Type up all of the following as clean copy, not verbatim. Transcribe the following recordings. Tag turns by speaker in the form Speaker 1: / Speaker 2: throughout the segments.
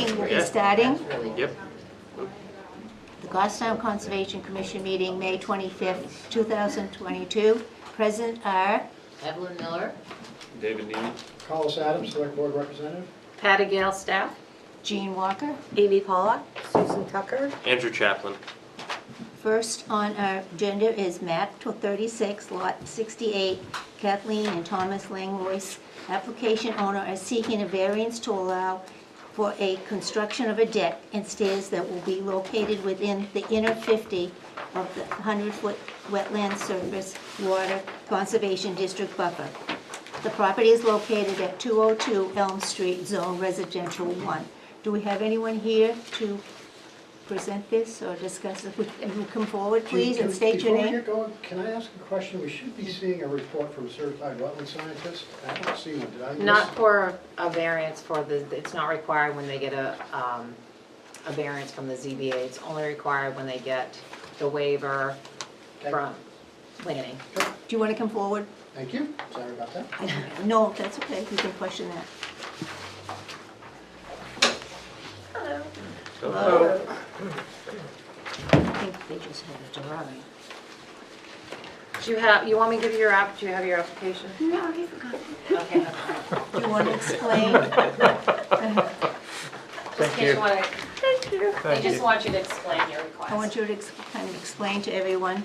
Speaker 1: meeting will be starting.
Speaker 2: Yep.
Speaker 1: The Goffstown Conservation Commission meeting, May 25th, 2022. Present are
Speaker 3: Evelyn Miller.
Speaker 2: David Neely.
Speaker 4: Carlos Adams, Select Board Representative.
Speaker 3: Patty Gale, staff.
Speaker 1: Jean Walker.
Speaker 5: Amy Pollock. Susan Tucker.
Speaker 2: Andrew Chaplin.
Speaker 1: First on our agenda is map 36, lot 68. Kathleen and Thomas Langlois, application owner, are seeking a variance to allow for a construction of a deck and stairs that will be located within the inner 50 of the 100-foot wetland surface water conservation district buffer. The property is located at 202 Elm Street, Zone Residential 1. Do we have anyone here to present this or discuss it? Would you come forward, please, and state your
Speaker 4: Before we
Speaker 1: name?
Speaker 4: get going, can I ask a question? We should be seeing a report from a certified wetland scientist. I haven't seen one, did I miss?
Speaker 3: Not for a variance for the, it's not required when they get a variance from the ZBA. It's only required when they get the waiver
Speaker 4: Okay.
Speaker 3: from planning.
Speaker 1: Do you want to come forward?
Speaker 4: Thank you, sorry about that.
Speaker 1: No, that's okay, you can question that.
Speaker 3: Hello.
Speaker 1: I think they just had a drawing.
Speaker 3: Do you have, you want me to give you your app, do you have your application?
Speaker 1: No, he forgot.
Speaker 3: Okay.
Speaker 1: Do you want to explain?
Speaker 3: Thank you.
Speaker 1: Thank you.
Speaker 3: I just want you to explain your request.
Speaker 1: I want you to kind of explain to everyone.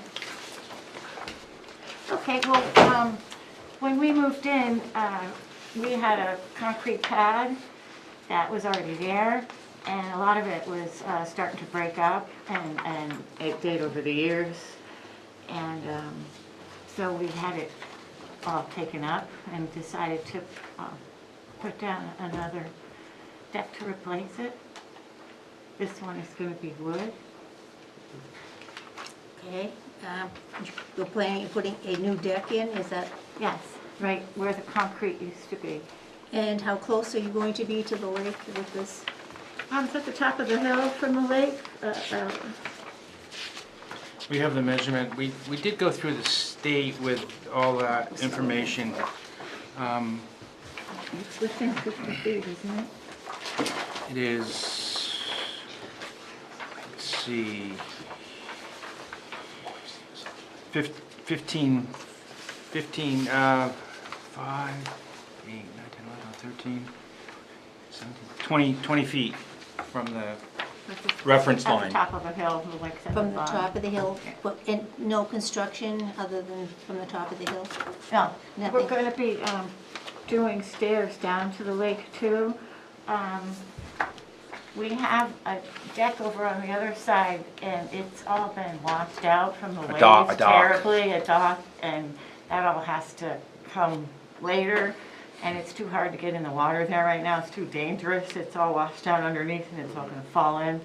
Speaker 6: Okay, well, when we moved in, we had a concrete pad that was already there, and a lot of it was starting to break up, and it did over the years. And so we had it all taken up and decided to put down another deck to replace it. This one is going to be wood.
Speaker 1: Okay, you're planning on putting a new deck in, is that?
Speaker 6: Yes, right where the concrete used to be.
Speaker 1: And how close are you going to be to the lake with this?
Speaker 6: It's at the top of the hill from the lake.
Speaker 7: We have the measurement. We did go through the state with all that information.
Speaker 6: It's within 50 feet, isn't it?
Speaker 7: It is, let's see, 15, 5, 8, 9, 10, 11, 13, 17, 20 feet from the reference
Speaker 6: At
Speaker 7: line.
Speaker 6: the top of a hill, the lake's at the
Speaker 1: From the
Speaker 6: bottom.
Speaker 1: top of the hill, and no construction other than from the top of the hill?
Speaker 6: No,
Speaker 1: Nothing.
Speaker 6: we're going to be doing stairs down to the lake too. We have a deck over on the other side, and it's all been washed out from the waves
Speaker 7: dock.
Speaker 6: terribly, a dock, and that all has to come later. And it's too hard to get in the water there right now. It's too dangerous. It's all washed out underneath, and it's all going to fall in.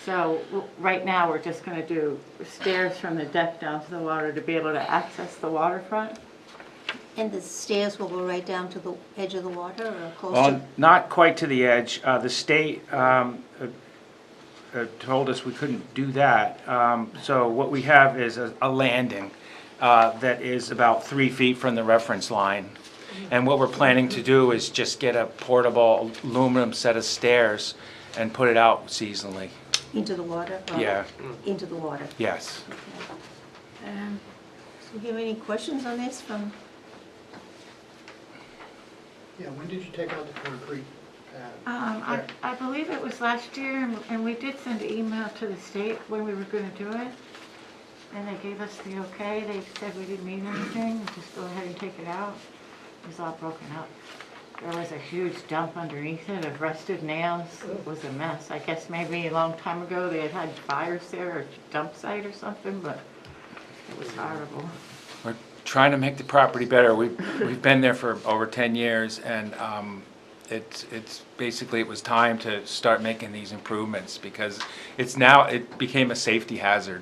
Speaker 6: So right now, we're just going to do stairs from the deck down to the water to be able to access the waterfront.
Speaker 1: And the stairs will go right down to the edge of the water or close
Speaker 7: Well,
Speaker 1: to?
Speaker 7: not quite to the edge. The state told us we couldn't do that. So what we have is a landing that is about 3 feet from the reference line. And what we're planning to do is just get a portable aluminum set of stairs and put it out seasonally.
Speaker 1: Into the water? Or
Speaker 7: Yeah.
Speaker 1: Into the water.
Speaker 7: Yes.
Speaker 1: So do you have any questions on this from?
Speaker 4: Yeah, when did you take out the concrete pad?
Speaker 6: I believe it was last year, and we did send an email to the state when we were going to do it. And they gave us the okay. They said we didn't need anything, just go ahead and take it out. It was all broken up. There was a huge dump underneath it of rusted nails. It was a mess. I guess maybe a long time ago they had fires there or a dump site or something, but it was horrible.
Speaker 7: We're trying to make the property better. We've been there for over 10 years, and it's basically it was time to start making these improvements because it became a safety hazard,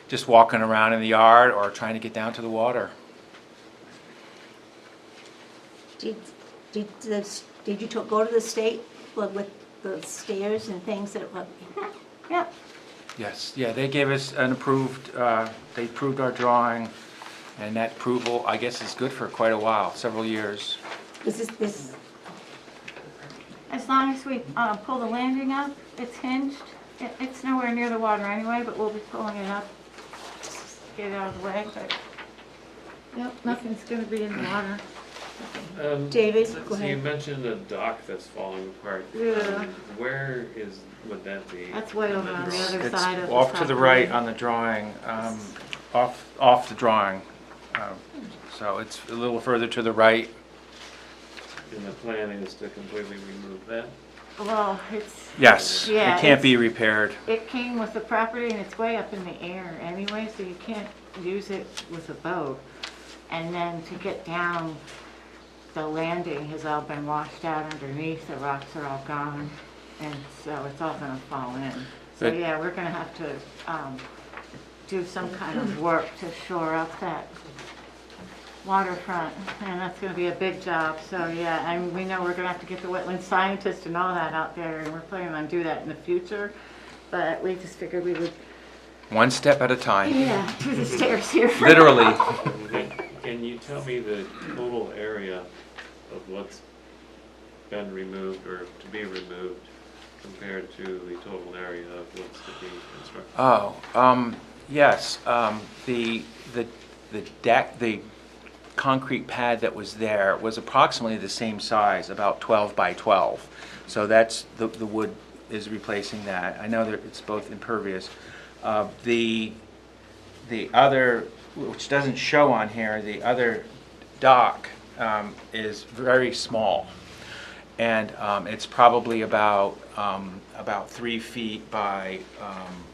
Speaker 7: just walking around in the yard or trying to get down to the water.
Speaker 1: Did you go to the state with the stairs and things that were?
Speaker 6: Yeah.
Speaker 7: Yes, yeah, they gave us an they approved our drawing, and that approval, I guess, is good for quite a while, several years.
Speaker 1: Is this,
Speaker 6: As long as we pull the landing up, it's hinged. It's nowhere near the water anyway, but we'll be pulling it up, get it out of the way, but, yep, nothing's gonna be in the water.
Speaker 1: David,
Speaker 2: So
Speaker 1: go
Speaker 2: you
Speaker 1: ahead.
Speaker 2: mentioned a dock that's falling apart.
Speaker 6: Yeah.
Speaker 2: Where would that be?
Speaker 6: That's way over on the other
Speaker 7: It's
Speaker 6: side of the
Speaker 7: off to the
Speaker 6: property.
Speaker 7: right on the drawing, off the drawing. So it's a little further to the right.
Speaker 2: And the plan is to completely remove that?
Speaker 6: Well, it's,
Speaker 7: Yes,
Speaker 6: Yeah,
Speaker 7: it can't
Speaker 6: it's-
Speaker 7: be repaired.
Speaker 6: it came with the property and it's way up in the air anyway, so you can't use it with a boat. And then to get down, the landing has all been washed out underneath, the rocks are all gone, and so it's all gonna fall in. So
Speaker 7: But-
Speaker 6: yeah, we're gonna have to do some kind of work to shore up that waterfront, and that's gonna be a big job. So yeah, and we know we're gonna have to get the wetland scientist and all that out there, and we're planning on do that in the future. But we just figured we would,
Speaker 7: One step at a time,
Speaker 6: yeah, do the stairs here.
Speaker 7: literally.
Speaker 2: Can you tell me the total area of what's been removed or to be removed compared to the total area of what's to be constructed?
Speaker 7: Oh, yes, the deck, the concrete pad that was there was approximately the same size, about 12 by 12. So that's, the wood is replacing that. I know that it's both impervious. The other, which doesn't show on here, the other dock is very small. And it's probably about 3 feet by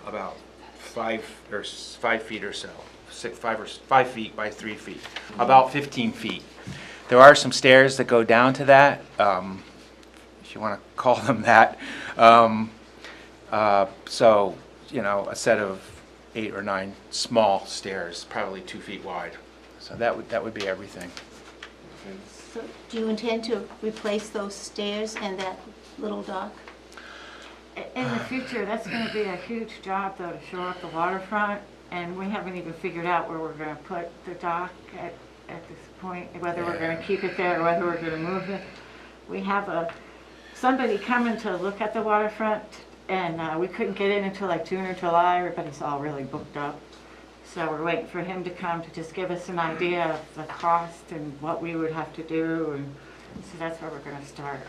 Speaker 7: about 5 feet or so. 5 feet by 3 feet, about 15 feet. There are some stairs that go down to that, if you want to call them that. So, you know, a set of 8 or 9 small stairs, probably 2 feet wide. So that would be everything.
Speaker 1: So do you intend to replace those stairs and that little dock?
Speaker 6: In the future, that's gonna be a huge job though, to shore up the waterfront, and we haven't even figured out where we're gonna put the dock at this point, whether we're gonna keep it there or whether we're gonna move it. We have somebody coming to look at the waterfront, and we couldn't get in until like June or July, everybody's all really booked up. So we're waiting for him to come to just give us an idea of the cost and what we would have to do, and so that's where we're gonna start.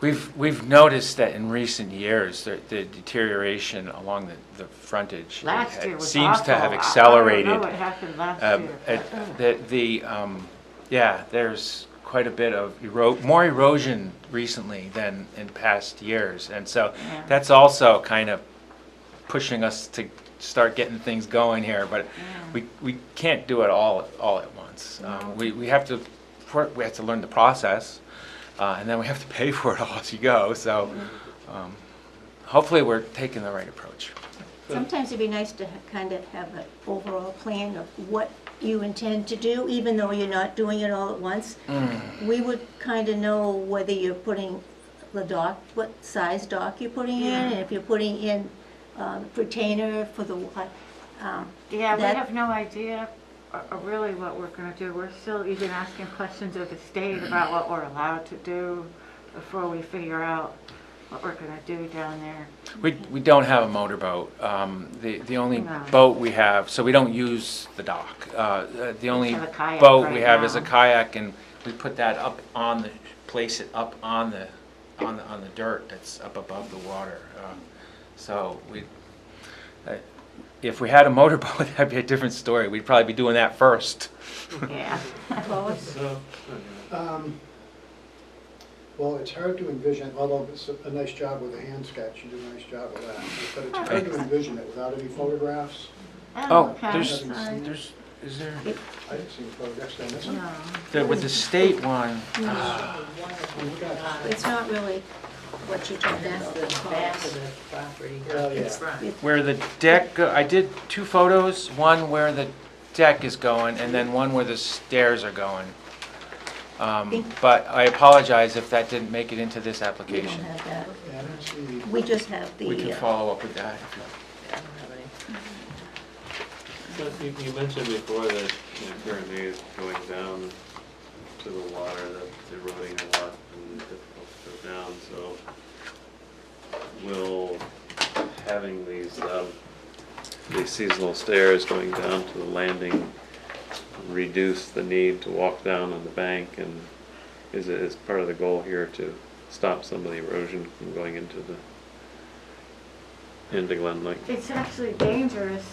Speaker 7: We've noticed that in recent years, the deterioration along the frontage
Speaker 6: Last year was
Speaker 7: seems to have
Speaker 6: awful.
Speaker 7: accelerated.
Speaker 6: I don't know what happened last year.
Speaker 7: Yeah, there's quite a bit of more erosion recently than in past years. And so
Speaker 6: Yeah.
Speaker 7: that's also kind of pushing us to start getting things going here. But we can't do it all at once. We have to learn the process. And then we have to pay for it all as you go, so hopefully we're taking the right approach.
Speaker 1: Sometimes it'd be nice to kind of have an overall plan of what you intend to do, even though you're not doing it all at once. We would kind of know whether you're putting the dock, what size dock you're putting in, and if you're putting in retainer for the,
Speaker 6: Yeah, we
Speaker 1: that-
Speaker 6: have no idea really what we're gonna do. We're still even asking questions of the state about what we're allowed to do before we figure out what we're gonna do down there.
Speaker 7: We don't have a motorboat. The only
Speaker 6: No.
Speaker 7: boat we have, so we don't use the dock. The only
Speaker 6: have a kayak
Speaker 7: boat we
Speaker 6: right
Speaker 7: have is a
Speaker 6: now.
Speaker 7: kayak, and we put that up on place it up on the dirt that's up above the water. So if we had a motorboat, that'd be a different story. We'd probably be doing that first.
Speaker 6: Yeah.
Speaker 2: So,
Speaker 4: Well, it's hard to envision, although it's a nice job with a hand sketch, you did a nice job with that. But it's hard to envision it without any photographs.
Speaker 7: Oh,
Speaker 6: okay.
Speaker 7: is there,
Speaker 4: I didn't see the photographs down this
Speaker 6: No.
Speaker 4: one.
Speaker 7: with the state one,
Speaker 1: it's not really what you're talking
Speaker 3: That's
Speaker 1: about.
Speaker 3: the back of the property.
Speaker 4: Well, yeah.
Speaker 3: Front.
Speaker 7: where the deck, I did 2 photos, one where the deck is going and then one where the stairs are going. But I apologize if that didn't make it into this
Speaker 1: We don't
Speaker 7: application.
Speaker 1: have that.
Speaker 4: Yeah, I don't see,
Speaker 1: We just have
Speaker 7: We can
Speaker 1: the,
Speaker 7: follow up with that.
Speaker 3: I don't have any.
Speaker 2: so you mentioned before that currently is going down to the water, that's eroding a lot and difficult to go down. So these seasonal stairs going down to the landing reduce the need to walk down on the bank, and is part of the goal here to stop some of the erosion from going into Glen Lake?
Speaker 6: It's actually dangerous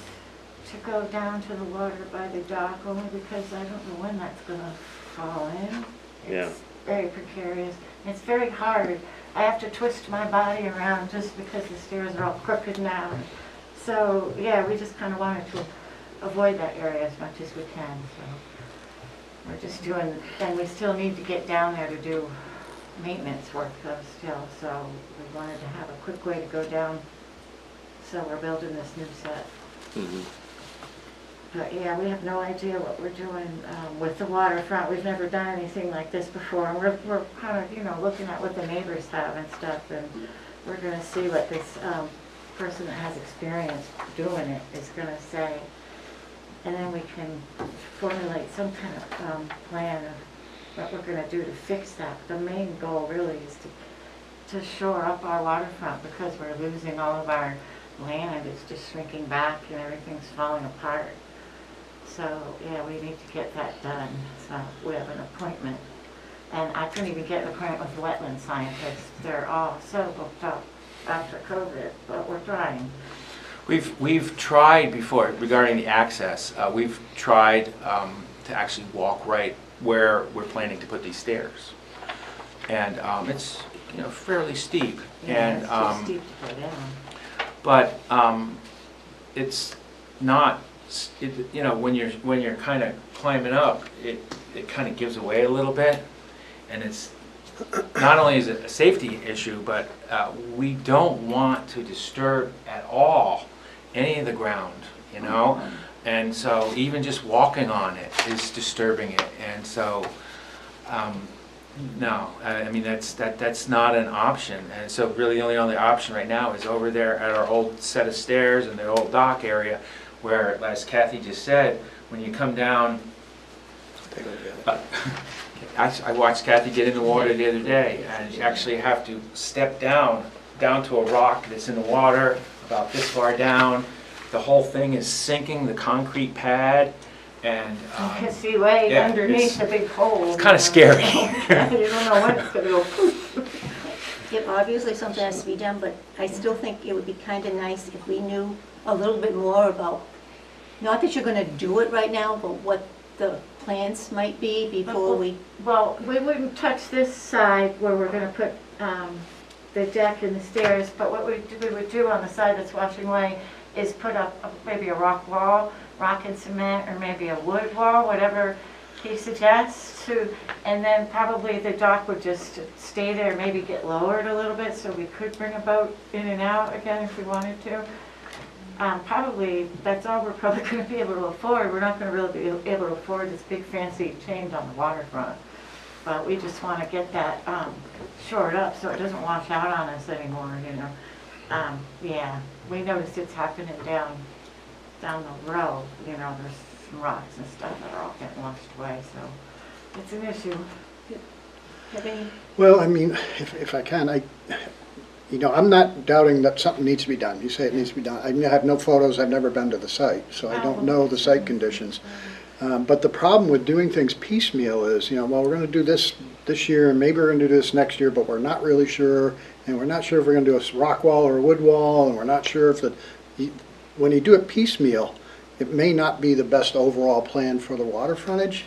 Speaker 6: to go down to the water by the dock, only because I don't know when that's gonna fall in.
Speaker 2: Yeah.
Speaker 6: It's very precarious. It's very hard. I have to twist my body around just because the stairs are all crooked now. So, yeah, we just kind of wanted to avoid that area as much as we can, so. We're just doing, and we still need to get down there to do maintenance work though still, so we wanted to have a quick way to go down. So we're building this new set.
Speaker 2: Mhm.
Speaker 6: But yeah, we have no idea what we're doing with the waterfront. We've never done anything like this before. And we're kind of, you know, looking at what the neighbors have and stuff. And we're going to see what this person that has experience doing it is going to say. And then we can formulate some kind of plan of what we're going to do to fix that. The main goal really is to shore up our waterfront, because we're losing all of our land. It's just shrinking back and everything's falling apart. So, yeah, we need to get that done. So we have an appointment. And I couldn't even get an appointment with wetland scientists. They're all so booked up after COVID, but we're trying.
Speaker 7: We've tried before regarding the access. We've tried to actually walk right where we're planning to put these stairs. And it's, you know, fairly steep.
Speaker 6: Yeah,
Speaker 7: And
Speaker 6: it's too steep to go down.
Speaker 7: but it's not, you know, when you're kind of climbing up, it kind of gives away a little bit, and it's not only is it a safety issue, but we don't want to disturb at all any of the ground, you know, and so even just walking on it is disturbing it, and so no, I mean that's not an option, and so really the only other option right now is over there at our old set of stairs in the old dock area, where, as Kathy just said, when you come down, I watched Kathy get in the water the other day, and you actually have to step down to a rock that's in the water about this far down. The whole thing is sinking, the concrete pad, and
Speaker 6: You can see way
Speaker 7: yeah,
Speaker 6: underneath the big hole.
Speaker 7: it's kind of scary.
Speaker 6: You don't know when it's going to go poof.
Speaker 1: Yeah, obviously something has to be done, but I still think it would be kind of nice if we knew a little bit more about, not that you're going to do it right now, but what the plans might be before we...
Speaker 6: Well, we wouldn't touch this side where we're going to put the deck and the stairs, but what we would do on the side that's washing away is put up maybe a rock wall, rock and cement, or maybe a wood wall, whatever he suggests, and then probably the dock would just stay there, maybe get lowered a little bit so we could bring a boat in and out again if we wanted to. Probably, that's all we're probably going to be able to afford. We're not going to really be able to afford this big fancy change on the waterfront. But we just want to get that shored up so it doesn't wash out on us anymore, you know. Yeah, we noticed it's happening down the road, you know, there's some rocks and stuff that are all getting washed away, so it's an issue.
Speaker 1: Have any...
Speaker 4: Well, I mean, if I can, you know, I'm not doubting that something needs to be done. You say it needs to be done. I have no photos, I've never been to the site, so I don't know the site conditions. But the problem with doing things piecemeal is, you know, well, we're going to do this year, and maybe we're going to do this next year, but we're not really sure, and we're not sure if we're going to do a rock wall or a wood wall, and we're not sure if when you do it piecemeal, it may not be the best overall plan for the water frontage,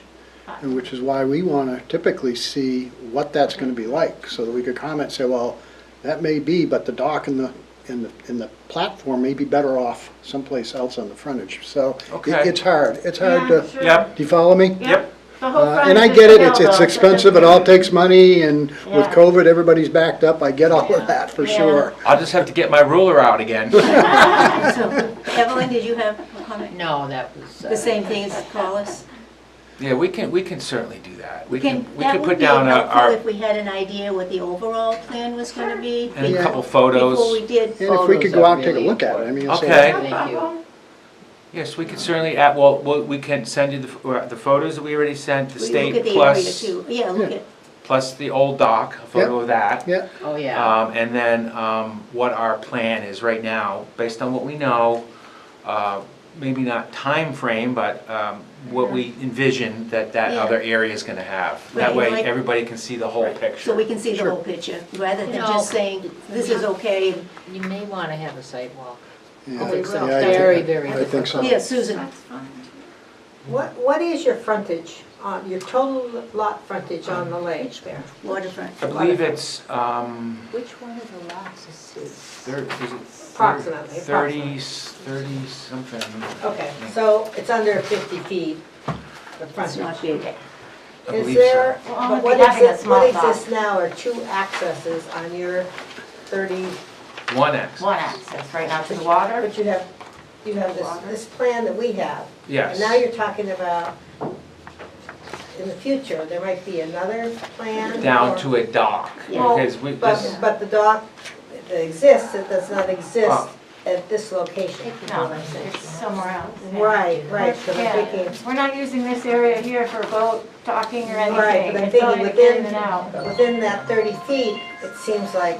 Speaker 4: and which is why we want to typically see what that's going to be like, so that we could comment and say, well, that may be, but the dock and the platform may be better off someplace else on the frontage. So
Speaker 7: Okay.
Speaker 4: it's hard. It's hard
Speaker 6: Yeah,
Speaker 4: to.
Speaker 6: sure.
Speaker 7: Yep.
Speaker 4: Do you follow me?
Speaker 7: Yep.
Speaker 6: The whole
Speaker 4: And
Speaker 6: frontage
Speaker 4: I
Speaker 6: is
Speaker 4: get it.
Speaker 6: a
Speaker 4: It's
Speaker 6: hill, though, so
Speaker 4: expensive. It
Speaker 6: doesn't
Speaker 4: all takes money, and with
Speaker 6: Yeah.
Speaker 4: COVID, everybody's backed up. I get all of that for
Speaker 6: Yeah.
Speaker 4: sure.
Speaker 7: I'll just have to get my ruler out again.
Speaker 1: So, Evelyn, did you have a comment?
Speaker 5: No, that was.
Speaker 1: The same thing as Collis?
Speaker 7: Yeah, we can certainly do that. We
Speaker 1: That
Speaker 7: could
Speaker 1: would
Speaker 7: put
Speaker 1: be
Speaker 7: down
Speaker 1: helpful
Speaker 7: our
Speaker 1: if we had an idea what the overall plan was going to be.
Speaker 7: and a
Speaker 4: Yeah.
Speaker 7: couple
Speaker 1: Before
Speaker 7: photos.
Speaker 1: we did.
Speaker 4: And if we could go out and take a look at it, I mean, it's
Speaker 7: Okay.
Speaker 5: Thank you.
Speaker 7: Yes, we could certainly add, well, we can send you the photos that we already sent, the
Speaker 1: We look
Speaker 7: state
Speaker 1: at the area
Speaker 7: plus,
Speaker 1: too. Yeah, look
Speaker 4: Yeah.
Speaker 1: at,
Speaker 7: plus the old dock, a photo of that.
Speaker 4: Yeah,
Speaker 5: Oh, yeah.
Speaker 7: And then what our plan is right now, based on what we know, maybe not time frame, but what we envision that
Speaker 1: Yeah.
Speaker 7: other area is gonna have. That
Speaker 1: Right,
Speaker 7: way,
Speaker 1: like-
Speaker 7: everybody can see the whole picture.
Speaker 1: So we can see the whole picture, rather than
Speaker 5: You know,
Speaker 1: just saying, this is okay.
Speaker 5: You may want to have a sidewalk.
Speaker 4: Yeah,
Speaker 5: Oh, it's
Speaker 4: yeah,
Speaker 5: a
Speaker 4: I think-
Speaker 5: very, very
Speaker 4: I think so.
Speaker 1: Yeah, Susan,
Speaker 6: That's fine.
Speaker 8: What is your frontage, on your total lot frontage on the lake there?
Speaker 1: waterfront.
Speaker 7: I believe it's,
Speaker 5: Which one of the lots is
Speaker 7: is it
Speaker 8: Approximately,
Speaker 7: 30 something.
Speaker 8: Okay, so it's under 50 feet, the
Speaker 1: It's
Speaker 8: frontage.
Speaker 1: not big.
Speaker 7: I
Speaker 8: Is
Speaker 7: believe
Speaker 8: there,
Speaker 7: so.
Speaker 6: Well, only
Speaker 8: but
Speaker 6: if you having a
Speaker 8: what
Speaker 6: small
Speaker 8: exists now are two accesses on your 30,
Speaker 7: One X,
Speaker 6: One access, right now to the water.
Speaker 8: but you have this plan that we have.
Speaker 7: yes.
Speaker 8: And now you're talking about, in the future, there might be another plan?
Speaker 7: Down
Speaker 8: or-
Speaker 7: to a dock,
Speaker 1: Yeah.
Speaker 7: because this,
Speaker 8: But the dock that exists, it does not exist
Speaker 7: Oh.
Speaker 8: at this location.
Speaker 6: No, it's somewhere else. yeah.
Speaker 8: Right, right, so I'm
Speaker 6: Yeah,
Speaker 8: thinking,
Speaker 6: we're not using this area here for boat docking or anything.
Speaker 8: right, but I'm
Speaker 6: It's only
Speaker 8: thinking
Speaker 6: to get in and out.
Speaker 8: within that 30 feet, it seems like,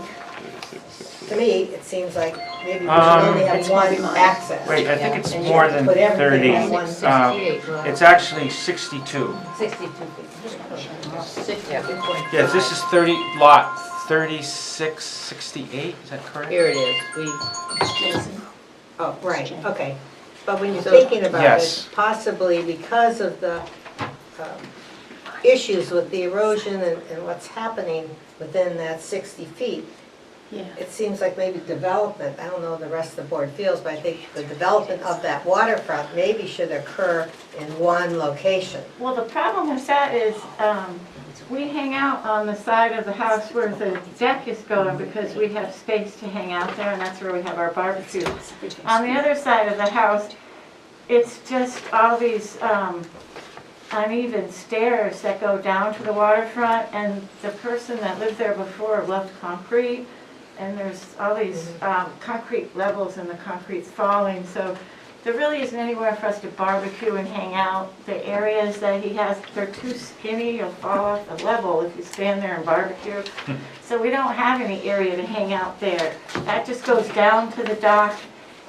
Speaker 8: to me, it seems like maybe we should only have
Speaker 1: That's probably
Speaker 8: one
Speaker 1: mine.
Speaker 8: access.
Speaker 7: wait, I think it's
Speaker 8: And you
Speaker 7: more
Speaker 8: have to
Speaker 7: than
Speaker 8: put everything
Speaker 7: 30.
Speaker 8: on one
Speaker 7: Um,
Speaker 5: 68, right?
Speaker 7: It's actually 62.
Speaker 5: 62 feet. 62.5.
Speaker 7: Yes, this is 30, lot 3668, is that correct?
Speaker 5: Here it is,
Speaker 1: Jason.
Speaker 8: Oh, right, okay. But when you're
Speaker 5: So-
Speaker 8: thinking about
Speaker 7: Yes.
Speaker 8: it, possibly because of the issues with the erosion and what's happening within that 60 feet,
Speaker 1: Yeah.
Speaker 8: it seems like maybe development, I don't know how the rest of the board feels, but I think the development of that waterfront maybe should occur in one location.
Speaker 6: Well, the problem with that is, we hang out on the side of the house where the deck is going because we have space to hang out there and that's where we have our barbecue. On the other side of the house, it's just all these uneven stairs that go down to the waterfront and the person that lived there before left concrete and there's all these concrete levels and the concrete's falling, so there really isn't anywhere for us to barbecue and hang out. The areas that he has, they're too skinny, you'll fall off the level if you stand there and barbecue. So we don't have any area to hang out there. That just goes down to the dock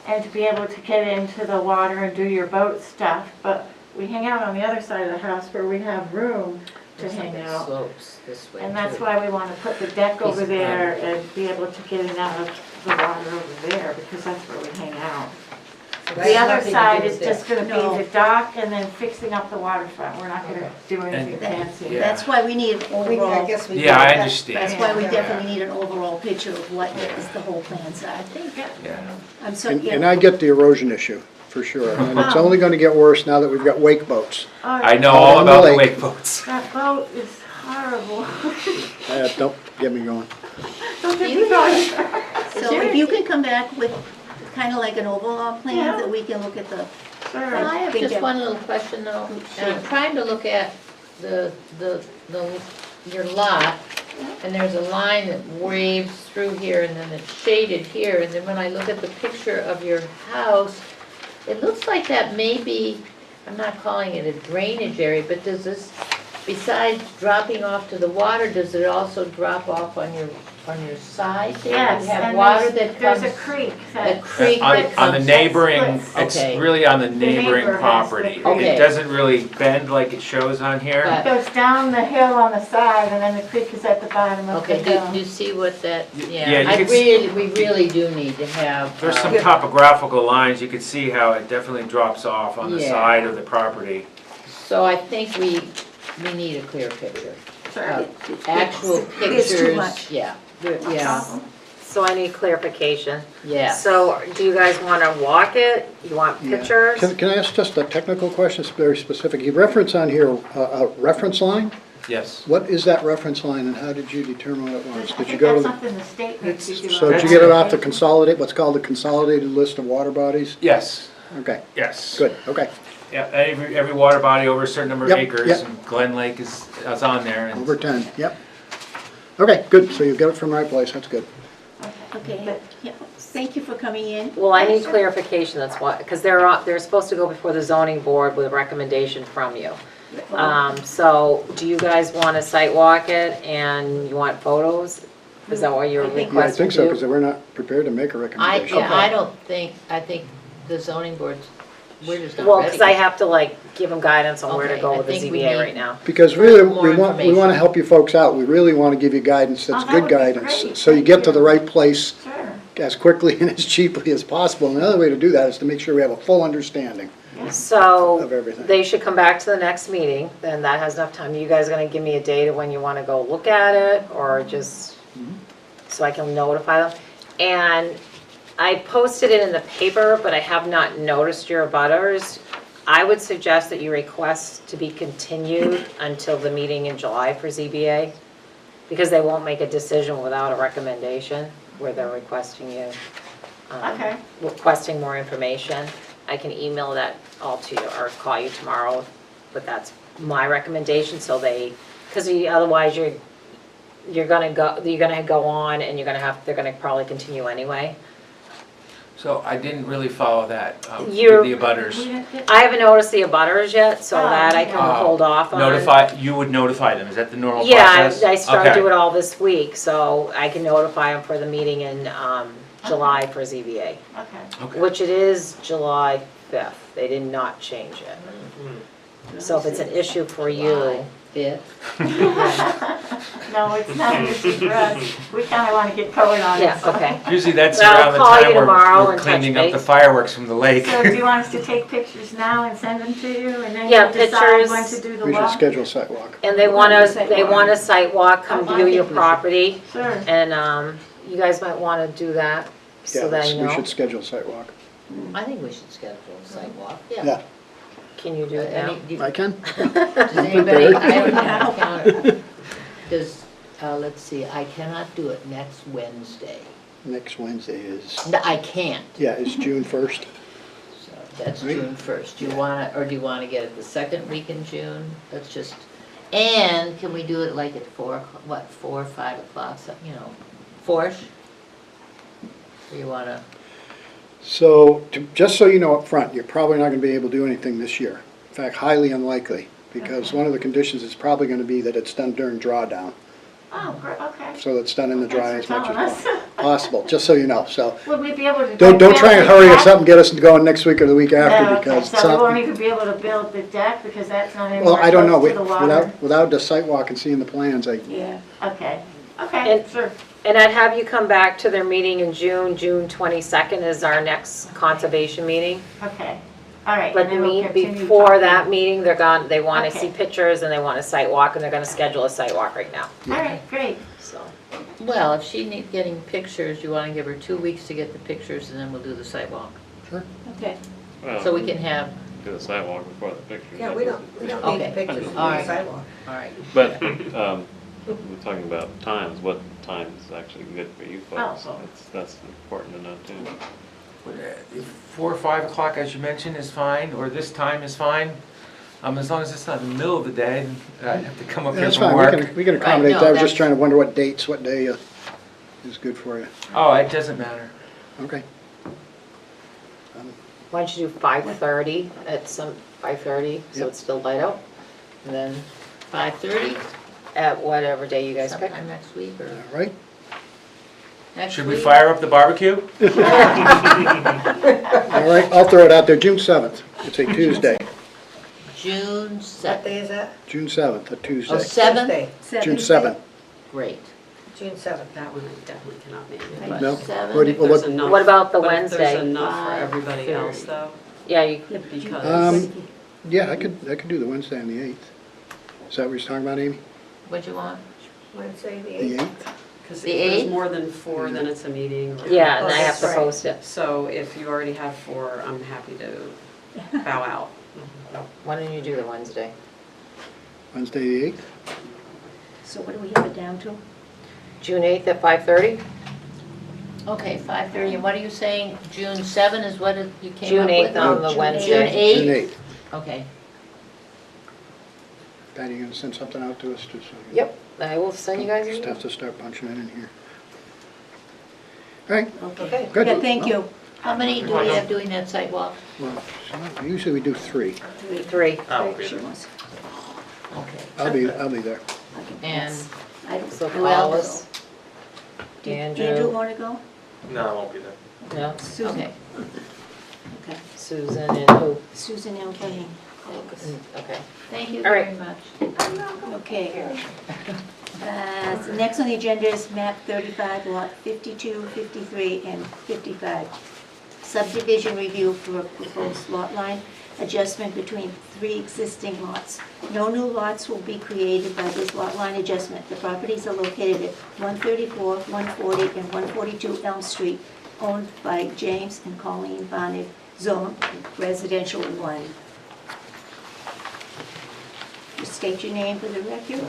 Speaker 6: and to be able to get into the water and do your boat stuff. But we hang out on the other side of the house where we have room to hang out.
Speaker 5: slopes this way.
Speaker 6: And that's
Speaker 5: too.
Speaker 6: why we want to put the deck over there and be able to get in and out of the water over there, because that's where we hang out.
Speaker 8: So
Speaker 6: The
Speaker 8: that's
Speaker 6: other
Speaker 8: nothing to
Speaker 6: side
Speaker 8: do
Speaker 6: is
Speaker 8: with
Speaker 6: just
Speaker 8: this.
Speaker 6: gonna
Speaker 1: No.
Speaker 6: be the dock and then fixing up the waterfront. We're not gonna do anything
Speaker 1: That-
Speaker 6: fancy.
Speaker 7: Yeah.
Speaker 1: That's why we need an
Speaker 8: Well, I
Speaker 1: overall,
Speaker 8: guess we.
Speaker 7: Yeah, I
Speaker 8: that-
Speaker 7: understand.
Speaker 1: that's why we definitely need an overall picture of what is the whole plan, so I think,
Speaker 7: Yeah.
Speaker 1: I'm so,
Speaker 4: And
Speaker 1: yeah.
Speaker 4: I get the erosion issue, for sure, and it's only gonna get worse now that we've got wake boats.
Speaker 7: I know
Speaker 4: Out
Speaker 7: all
Speaker 4: on the
Speaker 7: about the
Speaker 4: lake.
Speaker 7: wake boats.
Speaker 6: That boat is horrible.
Speaker 4: Don't get me going.
Speaker 6: Don't get me going.
Speaker 1: So if you can come back with kind of like an overall plan
Speaker 6: Yeah.
Speaker 1: that we can look at the,
Speaker 6: Sure.
Speaker 5: I have
Speaker 1: think
Speaker 5: just
Speaker 1: that-
Speaker 5: one little question though,
Speaker 1: Sure.
Speaker 5: and I'm trying to look at your lot, and there's a line that waves through here, and then it's shaded here, and then when I look at the picture of your house, it looks like that may be, I'm not calling it a drainage area, but does this, besides dropping off to the water, does it also drop off on your side there?
Speaker 6: Yes,
Speaker 5: You have
Speaker 6: and
Speaker 5: water
Speaker 6: there's
Speaker 5: that
Speaker 6: there's
Speaker 5: comes,
Speaker 6: a creek
Speaker 5: a
Speaker 6: that,
Speaker 5: creek that
Speaker 7: On the
Speaker 5: comes.
Speaker 7: neighboring, it's
Speaker 5: Okay.
Speaker 7: really on the neighboring
Speaker 6: neighbor has the
Speaker 7: property.
Speaker 6: creek.
Speaker 5: Okay.
Speaker 7: It doesn't really bend like it shows on here.
Speaker 5: But-
Speaker 6: goes down the hill on the side and then the creek is at the bottom of the
Speaker 5: Okay,
Speaker 6: hill.
Speaker 5: do you see what that,
Speaker 7: Yeah,
Speaker 5: yeah,
Speaker 7: you can see-
Speaker 5: we really do need to have.
Speaker 7: There's some topographical lines, you can see how it definitely drops off on the
Speaker 5: Yeah.
Speaker 7: side of the property.
Speaker 5: So I think we need a clear picture. Actual
Speaker 1: There's too
Speaker 5: pictures,
Speaker 1: much.
Speaker 5: yeah, yeah,
Speaker 3: So I need clarification.
Speaker 5: yeah.
Speaker 3: So do you guys want to walk it? You want
Speaker 4: Yeah.
Speaker 3: pictures?
Speaker 4: Can I ask just a technical question, it's very specific? You reference on here a reference line?
Speaker 7: Yes.
Speaker 4: What is that reference line and how did you determine what it was?
Speaker 6: I
Speaker 4: Did you
Speaker 6: think
Speaker 4: go
Speaker 6: that's
Speaker 4: to,
Speaker 6: something the state makes you do.
Speaker 4: so
Speaker 6: on
Speaker 4: did you
Speaker 6: that.
Speaker 4: get it off the consolidate, what's called the consolidated list of water bodies?
Speaker 7: Yes,
Speaker 4: Okay,
Speaker 7: yes.
Speaker 4: good, okay.
Speaker 7: Yeah, every water body over a certain number of
Speaker 4: Yep,
Speaker 7: acres,
Speaker 4: yep.
Speaker 7: and Glen Lake is on there. and-
Speaker 4: Over 10, yep. Okay, good, so you got it from the right place, that's good.
Speaker 1: okay, yeah, thank you for coming in.
Speaker 3: Well, I need clarification, that's why, because they're supposed to go before the zoning board with a recommendation from you. So do you guys want to site walk it and you want photos? Is that what you're
Speaker 1: I think-
Speaker 4: Yeah, I
Speaker 3: requesting
Speaker 4: think so,
Speaker 3: to
Speaker 4: because
Speaker 3: do?
Speaker 4: we're not prepared to make a recommendation.
Speaker 5: I don't think, I think the zoning board we're just not
Speaker 3: Well,
Speaker 5: ready.
Speaker 3: because I have to like give them guidance on where to
Speaker 5: Okay,
Speaker 3: go
Speaker 5: I
Speaker 3: with the
Speaker 5: think we
Speaker 3: ZBA
Speaker 5: need-
Speaker 3: right now.
Speaker 4: Because really,
Speaker 5: More
Speaker 4: we want
Speaker 5: information.
Speaker 4: to help you folks out. We really want to give you guidance that's
Speaker 6: Oh, that
Speaker 4: good
Speaker 6: would be
Speaker 4: guidance.
Speaker 6: great.
Speaker 4: So you
Speaker 6: Thank
Speaker 4: get to
Speaker 6: you.
Speaker 4: the right place
Speaker 6: Sure.
Speaker 4: as quickly and as cheaply as possible. And the other way to do that is to make sure we have a full understanding
Speaker 3: So
Speaker 4: of everything.
Speaker 3: they should come back to the next meeting, then that has enough time. You guys gonna give me a date of when you wanna go look at it, or just, so I can notify them? And I posted it in the paper, but I have not noticed your abutters. I would suggest that you request to be continued until the meeting in July for ZBA, because they won't make a decision without a recommendation where they're requesting you.
Speaker 6: Okay.
Speaker 3: Requesting more information. I can email that all to you or call you tomorrow, but that's my recommendation, so they, because otherwise you're gonna go on and they're gonna probably continue anyway.
Speaker 7: So I didn't really follow that, with
Speaker 3: You're-
Speaker 7: the abutters.
Speaker 6: We didn't get-
Speaker 3: I haven't noticed the abutters yet, so
Speaker 6: Oh,
Speaker 3: that I can
Speaker 7: okay.
Speaker 3: hold off on.
Speaker 7: You would notify them, is that the normal
Speaker 3: Yeah,
Speaker 7: process?
Speaker 3: I started
Speaker 7: Okay.
Speaker 3: doing it all this week, so I can notify them for the meeting in July for ZBA,
Speaker 6: Okay.
Speaker 7: Okay.
Speaker 3: which it is July 5th. They did not change it. So if it's an issue for you,
Speaker 5: July 5th.
Speaker 6: No, it's not an issue for us. We kind of want to get going on it.
Speaker 3: yeah,
Speaker 6: so.
Speaker 3: okay.
Speaker 7: Usually that's
Speaker 3: I'll
Speaker 7: around the
Speaker 3: call you
Speaker 7: time
Speaker 3: tomorrow
Speaker 7: we're
Speaker 3: and touch
Speaker 7: cleaning up the
Speaker 3: base.
Speaker 7: fireworks from the lake.
Speaker 6: So do you want us to take pictures now and send them to you, and then
Speaker 3: Yeah,
Speaker 6: you decide
Speaker 3: pictures.
Speaker 6: when to do the
Speaker 4: We should
Speaker 6: walk?
Speaker 4: schedule a site walk.
Speaker 3: And they want a site walk, come
Speaker 5: I
Speaker 3: view
Speaker 5: think
Speaker 3: your
Speaker 5: we should.
Speaker 3: property,
Speaker 6: Sure.
Speaker 3: and you guys might want to do that,
Speaker 4: Yeah,
Speaker 3: so that I
Speaker 4: we
Speaker 3: know.
Speaker 4: should schedule a site walk.
Speaker 5: I think we should schedule a sidewalk,
Speaker 4: Yeah,
Speaker 3: Can you do it now?
Speaker 4: I can.
Speaker 5: Does anybody, I don't have a calendar. Does, let's see, I cannot do it next Wednesday.
Speaker 4: Next Wednesday is,
Speaker 5: No, I can't,
Speaker 4: yeah, it's June 1st.
Speaker 5: so that's
Speaker 4: Right.
Speaker 5: June 1st. Do you wanna, or do you wanna get it the second week in June? That's just, and can we do it like at 4 o'clock, 4 or 5 o'clock, so, 4-ish? Or you wanna,
Speaker 4: So, just so you know up front, you're probably not gonna be able to do anything this year. In fact, highly unlikely, because one of the conditions is probably gonna be that it's done during drawdown.
Speaker 6: Oh, great, okay.
Speaker 4: So it's done in the dry
Speaker 6: Thanks
Speaker 4: as
Speaker 6: for
Speaker 4: much
Speaker 6: telling
Speaker 4: as
Speaker 6: us.
Speaker 4: possible, just so you know, so.
Speaker 6: Would we be able to?
Speaker 4: Don't try and
Speaker 6: build
Speaker 4: hurry
Speaker 6: the
Speaker 4: us
Speaker 6: deck?
Speaker 4: up and get us going next week or the week
Speaker 6: No,
Speaker 4: after,
Speaker 6: okay,
Speaker 4: because
Speaker 6: so we won't even be able to build the deck because that's not anywhere
Speaker 4: well, I don't know,
Speaker 6: close to the water?
Speaker 4: without the site walk and seeing the plans,
Speaker 6: Yeah, okay, okay,
Speaker 3: And-
Speaker 6: sure.
Speaker 3: And I'd have you come back to their meeting in June 22nd is our next conservation meeting.
Speaker 6: Okay, all right.
Speaker 3: But
Speaker 6: and then we'll continue
Speaker 3: before
Speaker 6: talking.
Speaker 3: that meeting, they want to see
Speaker 6: Okay.
Speaker 3: pictures and they want a site walk, and they're going to schedule a site walk right now,
Speaker 6: All right, great.
Speaker 3: so.
Speaker 5: well, if she needs getting pictures, you wanna give her 2 weeks to get the pictures and then we'll do the sidewalk.
Speaker 6: Okay.
Speaker 2: Well,
Speaker 5: So we can have,
Speaker 2: do the sidewalk before the pictures.
Speaker 8: Yeah, we don't need
Speaker 5: Okay.
Speaker 8: pictures for
Speaker 5: All
Speaker 8: the
Speaker 5: right.
Speaker 8: sidewalk.
Speaker 5: all right.
Speaker 2: But, we're talking about times, what time is actually good for you folks?
Speaker 6: Oh.
Speaker 2: That's important to know too.
Speaker 7: 4 or 5 o'clock, as you mentioned, is fine, or this time is fine. As long as it's not in the middle of the day, then I have to come up here
Speaker 4: that's
Speaker 7: from
Speaker 4: fine,
Speaker 7: work.
Speaker 4: we can
Speaker 5: Right,
Speaker 4: accommodate
Speaker 5: no,
Speaker 4: that, I was
Speaker 5: that's-
Speaker 4: just trying to wonder what dates, what day is good for you.
Speaker 7: Oh, it doesn't matter.
Speaker 4: Okay.
Speaker 3: Why don't you do 5:30 so
Speaker 4: Yep.
Speaker 3: it's still light out? And then
Speaker 5: 5:30
Speaker 3: at whatever day you guys pick.
Speaker 5: sometime next week or
Speaker 4: All right,
Speaker 5: next
Speaker 7: Should we
Speaker 5: week?
Speaker 7: fire up the barbecue?
Speaker 4: all right, I'll throw it out there, June 7th, it's a Tuesday,
Speaker 5: June
Speaker 8: What
Speaker 5: 7th.
Speaker 8: day is that?
Speaker 4: June 7th, a
Speaker 5: Oh,
Speaker 4: Tuesday.
Speaker 5: 7th?
Speaker 8: Tuesday.
Speaker 4: June 7th.
Speaker 5: Great.
Speaker 8: June 7th.
Speaker 9: That one I definitely cannot make it, but
Speaker 4: No?
Speaker 9: if
Speaker 5: 7th?
Speaker 4: What do you- well,
Speaker 9: there's
Speaker 4: what-
Speaker 9: enough.
Speaker 3: What about the
Speaker 9: but if there's
Speaker 3: Wednesday?
Speaker 9: enough for everybody else
Speaker 5: 5:30.
Speaker 9: though,
Speaker 3: Yeah, you,
Speaker 9: because
Speaker 4: Yeah, I could do the Wednesday on the 8th. Is that what you're talking about, Amy?
Speaker 5: What'd you want?
Speaker 8: Wednesday, the
Speaker 4: The
Speaker 8: 8th.
Speaker 4: 8th?
Speaker 9: because
Speaker 5: The
Speaker 9: if there's
Speaker 5: 8th?
Speaker 9: more than 4, then it's a meeting. or-
Speaker 3: yeah, and
Speaker 8: Oh,
Speaker 3: I have
Speaker 8: that's
Speaker 3: to
Speaker 8: right.
Speaker 3: post it.
Speaker 9: So if you already have 4, I'm happy to bow out.
Speaker 3: Why don't you do the Wednesday?
Speaker 4: Wednesday, the 8th?
Speaker 1: So what do we have it down to?
Speaker 3: June 8th at 5:30?
Speaker 5: Okay, 5:30, and what are you saying, June 7 is what you came
Speaker 3: June
Speaker 5: up
Speaker 3: 8th
Speaker 5: with?
Speaker 3: on the
Speaker 5: June
Speaker 3: Wednesday.
Speaker 5: 8th?
Speaker 4: June 8th.
Speaker 5: Okay,
Speaker 4: Patty, you gonna send something out to us too? So you
Speaker 3: Yep, I will send you guys an
Speaker 4: Just
Speaker 3: email.
Speaker 4: have to start punching it in here. All right,
Speaker 3: Okay.
Speaker 4: good.
Speaker 1: Yeah, thank you.
Speaker 5: how many do we have doing that sidewalk?
Speaker 4: Well, usually we do 3.
Speaker 3: 3.
Speaker 1: She wants-
Speaker 5: Okay,
Speaker 4: I'll be there.
Speaker 5: and
Speaker 1: I don't-
Speaker 3: So
Speaker 5: Who
Speaker 3: call
Speaker 5: else?
Speaker 3: us.
Speaker 1: Andrew
Speaker 3: Andrew.
Speaker 1: want to go?
Speaker 2: No, I won't be there.
Speaker 3: No?
Speaker 1: Susan?
Speaker 5: Okay,
Speaker 1: Okay.
Speaker 3: Susan and who?
Speaker 1: Susan L. Kenny.
Speaker 3: Okay.
Speaker 5: Thank you
Speaker 3: All right.
Speaker 5: very much.
Speaker 1: Okay. So next on the agenda is map 35, lot 52, 53, and 55. Subdivision review for proposed lot line adjustment between 3 existing lots. No new lots will be created by this lot line adjustment. The properties are located at 134, 140, and 142 Elm Street, owned by James and Colleen Barnett, zone residential 1. Just state your name for the record.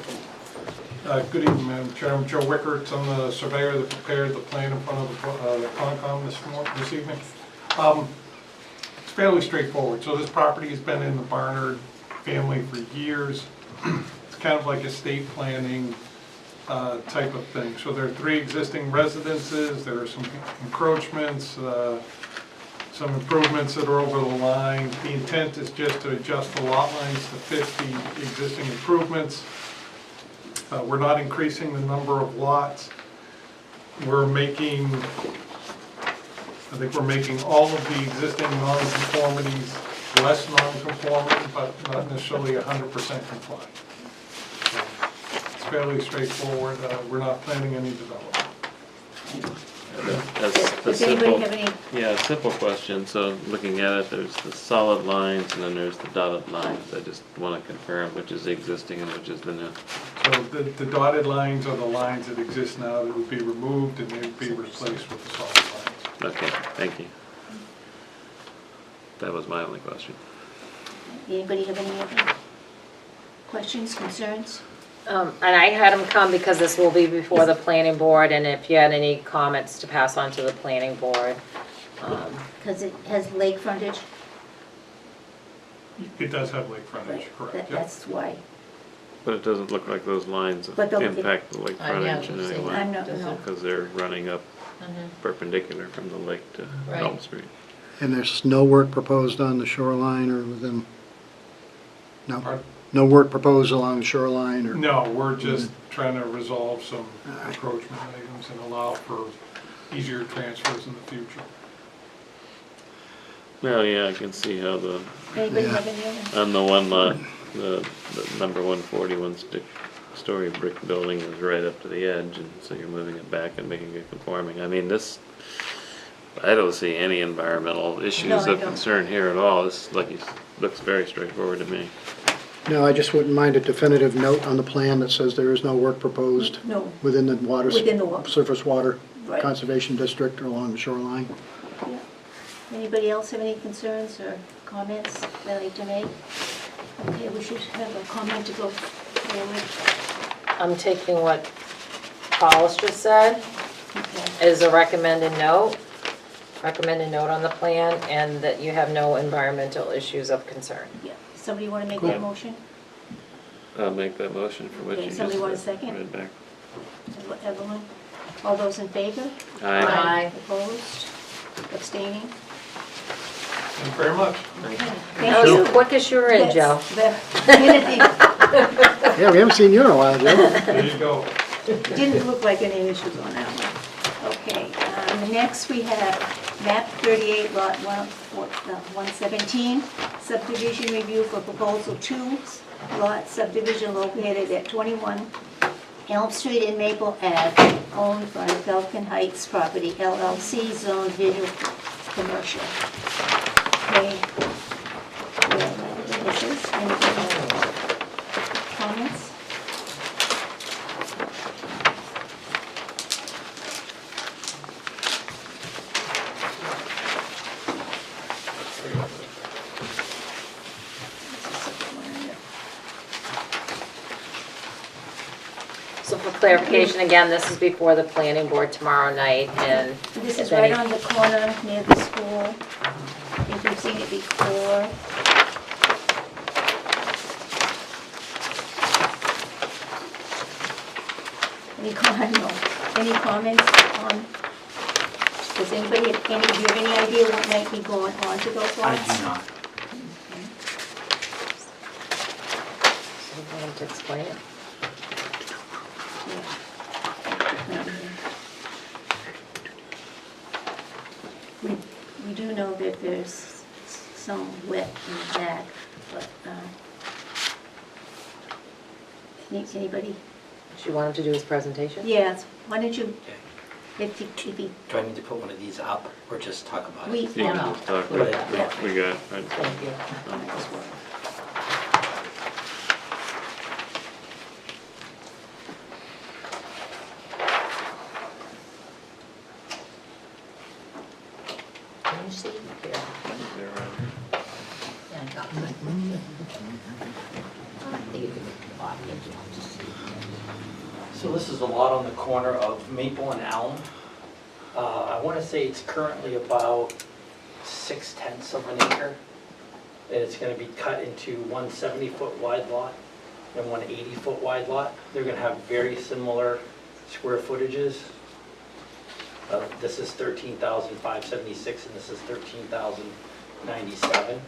Speaker 10: Good evening, Madam Chair. I'm Joe Wickerts. I'm the surveyor that prepared the plan in front of the Concom this evening. It's fairly straightforward. So this property has been in the Barnard family for years. It's kind of like estate planning type of thing. So there are 3 existing residences. There are some encroachments, some improvements that are over the line. The intent is just to adjust the lot lines to fit the existing improvements. We're not increasing the number of lots. I think we're making all of the existing non-conformities less non-conforming, but not necessarily 100% compliant. It's fairly straightforward. We're not planning any development.
Speaker 1: Does anybody have any?
Speaker 2: Yeah, a simple question. So looking at it, there's the solid lines and then there's the dotted lines. I just want to confirm which is the existing and which is the new.
Speaker 10: So the dotted lines are the lines that exist now that would be removed and they'd be replaced with the solid lines.
Speaker 2: Okay, thank you. That was my only question.
Speaker 1: Anybody have any other questions, concerns?
Speaker 3: And I had him come because this will be before the planning board, and if you had any comments to pass on to the planning board.
Speaker 1: Because it has lake frontage?
Speaker 10: It does have lake frontage, correct? Yep.
Speaker 1: That's why.
Speaker 2: But it doesn't look like those lines
Speaker 1: But the-
Speaker 2: impact the lake frontage in
Speaker 5: yeah,
Speaker 2: any way.
Speaker 1: I'm not, no.
Speaker 2: Because they're running up perpendicular from the lake to
Speaker 5: Right.
Speaker 2: Elm Street.
Speaker 4: And there's no work proposed on the shoreline or within, no?
Speaker 10: Pardon?
Speaker 4: No work proposed along the shoreline or?
Speaker 10: No, we're just trying to resolve some encroachment items and allow for easier transfers in the future.
Speaker 2: Well, yeah, I can see how
Speaker 1: Anybody
Speaker 4: Yeah.
Speaker 1: have any other?
Speaker 2: on the one lot, the number 141 story brick building is right up to the edge, and so you're moving it back and making it conforming. I mean, I don't see any environmental issues
Speaker 1: No, I
Speaker 2: of
Speaker 1: don't.
Speaker 2: concern here at all. This, looks very straightforward to me.
Speaker 4: No, I just wouldn't mind a definitive note on the plan that says there is no work proposed
Speaker 1: No.
Speaker 4: within the water,
Speaker 1: Within the water.
Speaker 4: surface water
Speaker 1: Right.
Speaker 4: conservation district or along the shoreline.
Speaker 1: Yeah. Anybody else have any concerns or comments they'd like to make? Okay, we should have a comment to go forward.
Speaker 3: I'm taking what Hollis just said
Speaker 1: Okay.
Speaker 3: as a recommended note on the plan, and that you have no environmental issues of concern.
Speaker 1: Yeah. Somebody want to make that
Speaker 2: Cool.
Speaker 1: motion?
Speaker 2: I'll make that motion for what
Speaker 1: Okay,
Speaker 2: you just
Speaker 1: somebody want a
Speaker 2: said.
Speaker 1: second?
Speaker 2: Read back.
Speaker 1: Evelyn? All those in favor?
Speaker 2: Aye.
Speaker 1: Opposed? Abstaining?
Speaker 10: Thank you very much.
Speaker 1: Okay.
Speaker 3: That
Speaker 1: Thank
Speaker 3: was
Speaker 1: you.
Speaker 3: the quickest you were in, Joe.
Speaker 4: Yeah, we haven't seen you in a while, Joe.
Speaker 10: There you go.
Speaker 1: Didn't look like any issues on that one. Okay, next we have map 38, lot 117, subdivision review for proposal 2, lot subdivision located at 21 Elm Street in Maple Ave, owned by Falcon Heights Property LLC, zone visual commercial. Okay. This is, anybody have comments?
Speaker 3: So for clarification, again, this is before the planning board tomorrow night, and
Speaker 1: This is
Speaker 3: if any-
Speaker 1: right on the corner near the school. I think we've seen it before. Any comments on, does anybody have any, do you have any idea what might be going on to those lots?
Speaker 7: I do not.
Speaker 3: So you want him to explain it?
Speaker 1: We do know that there's some wet in the back, but, anybody?
Speaker 3: Do you want him to do his presentation?
Speaker 1: Yeah, why don't you, if you,
Speaker 11: Do I need to put one of these up or just talk about
Speaker 1: we,
Speaker 11: it?
Speaker 2: You can
Speaker 5: no.
Speaker 2: just talk,
Speaker 11: Go ahead.
Speaker 2: we got, right.
Speaker 5: Thank you.
Speaker 1: might as well.
Speaker 5: Can you see? Here.
Speaker 2: They're right here.
Speaker 5: Yeah, I got it. I think you can make it obvious, you have to see.
Speaker 11: So this is a lot on the corner of Maple and Elm. I want to say it's currently about 6/10 of an acre. And it's going to be cut into one 70-foot wide lot and one 80-foot wide lot. They're going to have very similar square footages. This is 13,576 and this is 13,097.